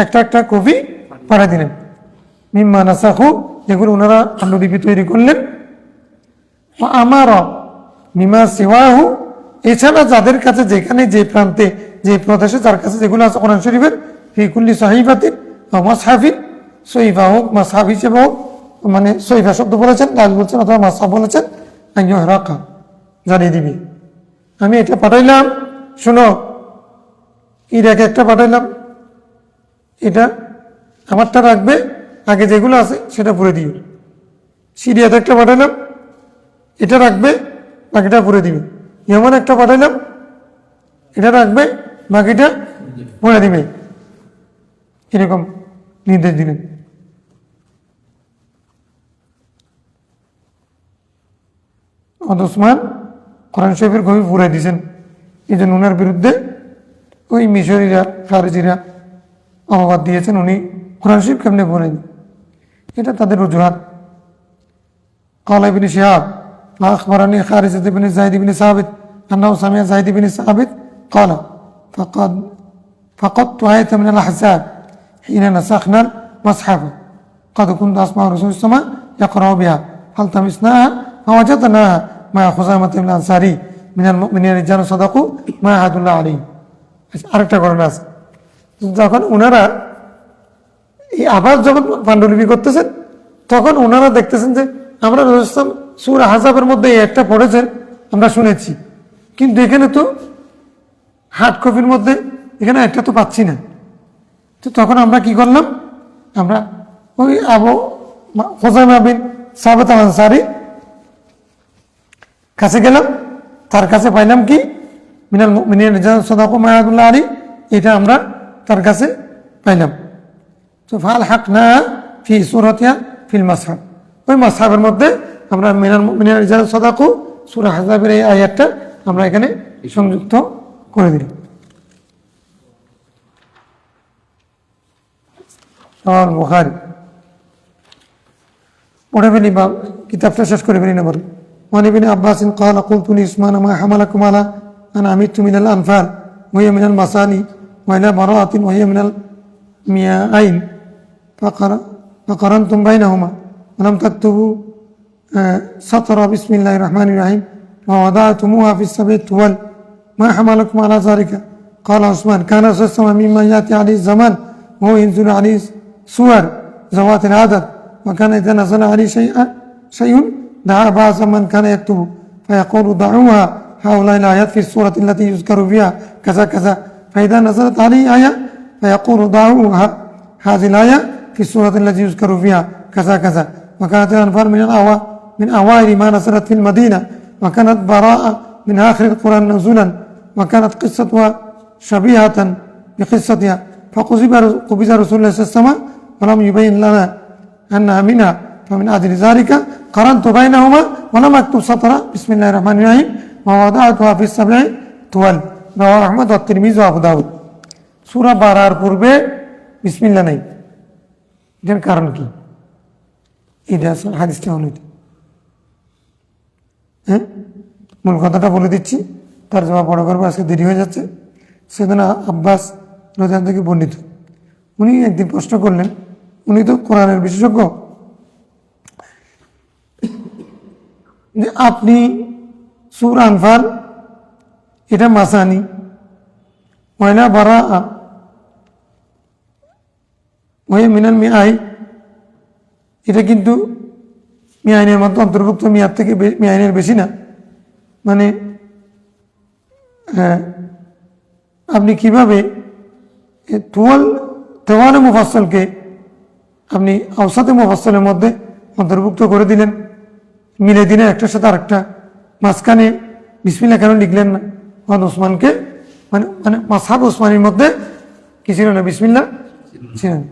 একটা একটা কপি পাঠিয়ে দিলেন। মিম্মা নাসাখু, যেগুলো ওনারা পাণ্ডুলিপি তৈরি করলেন। আমার মিমা সিওয়াহু, এছাড়া যাদের কাছে যেখানে যে প্রান্তে যে প্রদেশে যার কাছে যেগুলো আছে কোরআন শরীফের, ফি কুল্লি সাহিফাতিন বা মাসহাফিন, সহিফা হোক মাসহাফ হিসেবে হোক, মানে সহিফা শব্দ বলেছেন, লাল বলছেন, অথবা মাসহাফ বলেছেন, রাখা জানিয়ে দিবি। আমি এটা পাঠাইলাম, শোনো, ইরাকে একটা পাঠাইলাম, এটা আমারটা রাখবে, আগে যেগুলো আছে সেটা পড়ে দিও। সিরিয়াতে একটা পাঠাইলাম, এটা রাখবে, বাকিটা পড়ে দিবে। যেমন একটা পাঠাইলাম, এটা রাখবে, বাকিটা পড়ে দিবে, এরকম নির্দেশ দিলেন। ওসমান কোরআন শরীফের কপি পুরাই দিয়েছেন। এই জন্য ওনার বিরুদ্ধে ওই মিশরীরা, খারেজিরা অপবাদ দিয়েছেন, উনি কোরআন শরীফ কেমনে পড়েন, এটা তাদের অজুহাত। ক্বালা ইবনে শিহাব আখবারানি খারিজা ইবনে যায়েদ ইবনে সাবিত আন্নাহু সামি'a যায়েদ ইবনে সাবিত ক্বালা ফাকাদতু আয়াতান মিনাল আহজাব হিনা নাসাখনা المصحف قد كنت أسمع رسول الله يقرأ بها فالتمسناها فوجدناها مع خزامة بن الأنصاري من المؤمنين رجال صدقوا ما عهدوا الله عليه। আরেকটা ঘটনা আছে, যখন ওনারা আবার যখন পাণ্ডুলিপি করতেছেন তখন ওনারা দেখতেছেন যে আমরা রাসূল সূরা আহজাবের মধ্যে একটা পড়েছেন, আমরা শুনেছি, কিন্তু এখানে তো হার্ড কপির মধ্যে এখানে একটা তো পাচ্ছি না। তো তখন আমরা কি করলাম, আমরা ওই আবু খুজাইমা বিন সাবিত আল আনসারী কাছে গেলাম, তার কাছে পাইলাম কি মিনাল মুমিনিন রিজালুন সাদাকু মা আহাদুল্লাহ আলাইহি, এটা আমরা তার কাছে পাইলাম। তো ফালহাকনা ফি সূরাতিহা ফিল মাসহাফ, ওই মাসহাফের মধ্যে আমরা মিনাল মুমিনিন রিজালুন সাদাকু সূরা আহজাবের এই আয়াতটা আমরা এখানে সংযুক্ত করে দিলাম। আর বুখারী পড়ে ফেলি বা কিতাবটা শেষ করে ফেলি না বলে। وعن ابن عباس قال قلت لعثمان ما حملكم على أن عمدت من الأنفال وهي من المصاني وإلى براءة وهي من الميائين فقرنتم بينهما ولم تكتبوا سطر بسم الله الرحمن الرحيم ووضعتموها في السبع الطوال ما حملكم على ذلك؟ قال عثمان كان رسول الله مما يأتي عليه الزمان وهو ينزل عليه سور ذوات العدد وكان إذا نزل عليه شيء دعا بعض من كان يكتب فيقول ضعوها هؤلاء الآيات في السورة التي يذكر فيها كذا كذا، فإذا نزلت عليه آية فيقول ضعوها هذه الآية في السورة التي يذكر فيها كذا كذا. وكانت الأنفال من أوائل ما نزلت في المدينة، وكانت براءة من آخر القرآن نزولا، وكانت قصتها شبيهة بقصتها، فقبض رسول الله صلى الله عليه وسلم ولم يبين لنا আন্না আমিনা ফামিন আজরি যালিকা কারানতু বাইনাহুমা ওয়া লাম আকতুব সাতরা বিসমিল্লাহির রহমানির রহিম ওয়া ওয়াদাতুহা ফিস সাবঈ তুওয়াল রাওয়াহু আহমদ ওয়া তিরমিজি ওয়া আবু দাউদ। সূরা বারার পূর্বে বিসমিল্লাহ নাই, এর কারণ কি? এটা হাদিসটা হলো এটা। হ্যাঁ, মূল কথাটা বলে দিচ্ছি, তার জবাব বড় করবো, আজকে দেরি হয়ে যাচ্ছে। সেদিন আব্বাস রাদিয়াল্লাহু থেকে বর্ণিত, উনি একদিন প্রশ্ন করলেন, উনি তো কোরআনের বিশেষজ্ঞ, যে আপনি সূরা আনফাল এটা মাসানি ময়লা বারা ওই মিনাল মিআই, এটা কিন্তু মিআইনের মধ্যে অন্তর্ভুক্ত, মিয়ার থেকে মিআইনের বেশি না, মানে আপনি কিভাবে তেওয়ালে মুফাসসলকে আপনি আওসাতে মুফাসসলের মধ্যে অন্তর্ভুক্ত করে দিলেন, মিলে দিলেন একটার সাথে আরেকটা, মাঝখানে বিসমিল্লাহ কেন লিখলেন না? ওসমানকে মানে মানে মাসহাব ওসমানির মধ্যে কি ছিল না? বিসমিল্লাহ ছিল না।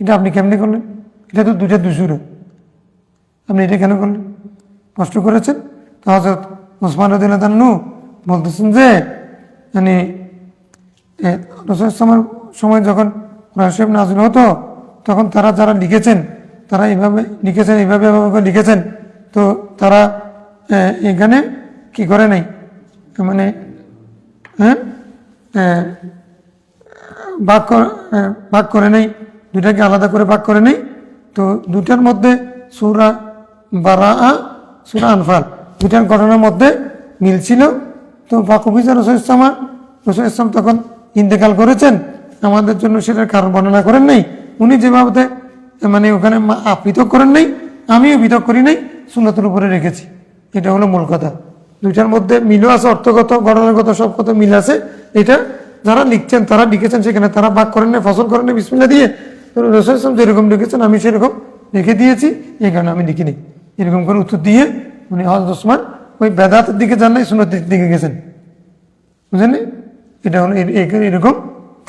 এটা আপনি কেমনি করলেন? এটা তো দুইটা দুসুরে, আপনি এটা কেন করলেন? কষ্ট করেছেন। তো হযরত ওসমান রাদিয়াল্লাহু আনহু বলতেছেন যে মানে রাসূল সাল্লাল্লাহু আলাইহি ওয়াসাল্লামের সময় যখন কোরআন শরীফ নাযিল হতো, তখন তারা যারা লিখেছেন, তারা এইভাবে লিখেছেন, এইভাবে লিখেছেন, তো তারা এখানে কি করে নাই, মানে ভাগ করে নেই, দুটাকে আলাদা করে ভাগ করে নেই। তো দুটার মধ্যে সূরা বারাআ, সূরা আনফাল, দুটার ঘটনার মধ্যে মিল ছিল। তো ফাকুফিজা রাসূল ইসলাম তখন ইন্তেকাল করেছেন, আমাদের জন্য সেটার কারণ বর্ণনা করেন নাই। উনি যেভাবে মানে ওখানে পৃথক করেন নাই, আমিও পৃথক করি নাই, সুন্নাতের উপরে রেখেছি। এটা হলো মূল কথা। দুইটার মধ্যে মিলও আছে, অর্থগত ঘটনাগত সব কথা মিল আছে। এটা যারা লিখছেন, তারা লিখেছেন, সেখানে তারা ভাগ করেন না, ফসল করেন না বিসমিল্লাহ দিয়ে। রাসূল ইসলাম যেরকম লিখেছেন আমি সেরকম রেখে দিয়েছি, এই কারণে আমি লিখিনি। এরকম করে উত্তর দিয়ে উনি হযরত ওসমান ওই বেদাতের দিকে যান নাই, সুন্নতের দিকে গেছেন, বুঝলেন? এটা হলো এরকম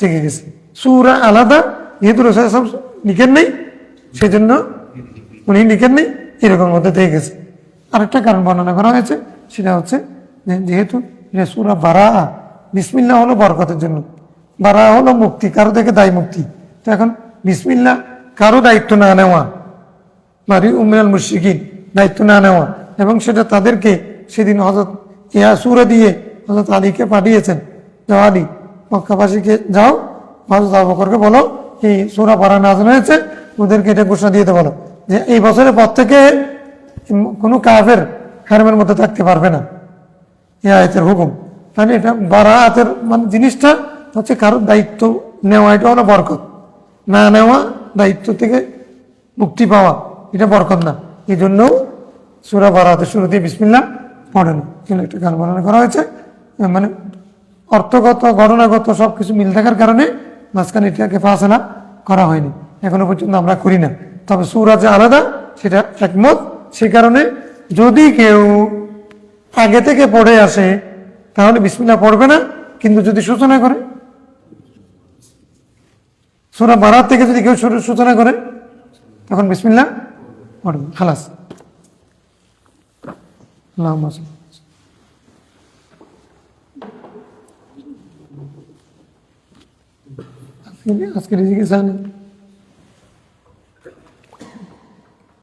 থেকে গেছে। সূরা আলাদা, যেহেতু রাসূল ইসলাম লিখেন নাই, সেই জন্য উনি লিখেন নাই, এরকম মধ্যে থেকে গেছে। আরেকটা কারণ বর্ণনা করা হয়েছে, সেটা হচ্ছে যেহেতু সূরা বারাআ, বিসমিল্লাহ হলো বরকতের জন্য, বারাআ হলো মুক্তি, কারো থেকে দায় মুক্তি। তো এখন বিসমিল্লাহ কারো দায়িত্ব না নেওয়া, বারি উমিনাল মুশরিকিন, দায়িত্ব না নেওয়া, এবং সেটা তাদেরকে সেদিন হযরত সূরা দিয়ে হযরত আলীকে পাঠিয়েছেন, যাও আলী মক্কাবাসীকে যাও, হযরত আবু বকরকে বলো এই সূরা বারাআ নাযিল হয়েছে, ওদেরকে এটা ঘোষণা দিয়ে বলো যে এই বছরের পর থেকে কোনো কাফের হারামের মধ্যে থাকতে পারবে না, এই আয়াতের হুকুম। তাহলে এটা বারাআতের মানে জিনিসটা হচ্ছে কারোর দায়িত্ব নেওয়া, এটা হলো বরকত। না নেওয়া, দায়িত্ব থেকে মুক্তি পাওয়া, এটা বরকত না। এই জন্য সূরা বারাআতের শুরুতে বিসমিল্লাহ পড়েন, একটা গান বর্ণনা করা হয়েছে, মানে অর্থগত ঘটনাগত সবকিছু মিল থাকার কারণে মাঝখানে এটাকে ফাসলা করা হয়নি, এখনো পর্যন্ত আমরা করি না। তবে সূরা যে আলাদা সেটা একমত। সে কারণে যদি কেউ আগে থেকে পড়ে আসে তাহলে বিসমিল্লাহ পড়বে না, কিন্তু যদি সূচনা করে, সূরা বারাআত থেকে যদি কেউ সূচনা করে তখন বিসমিল্লাহ পড়বে, খালাস। আল্লাহুম্মা সাল্লি। আজকে রিজিকে জানেন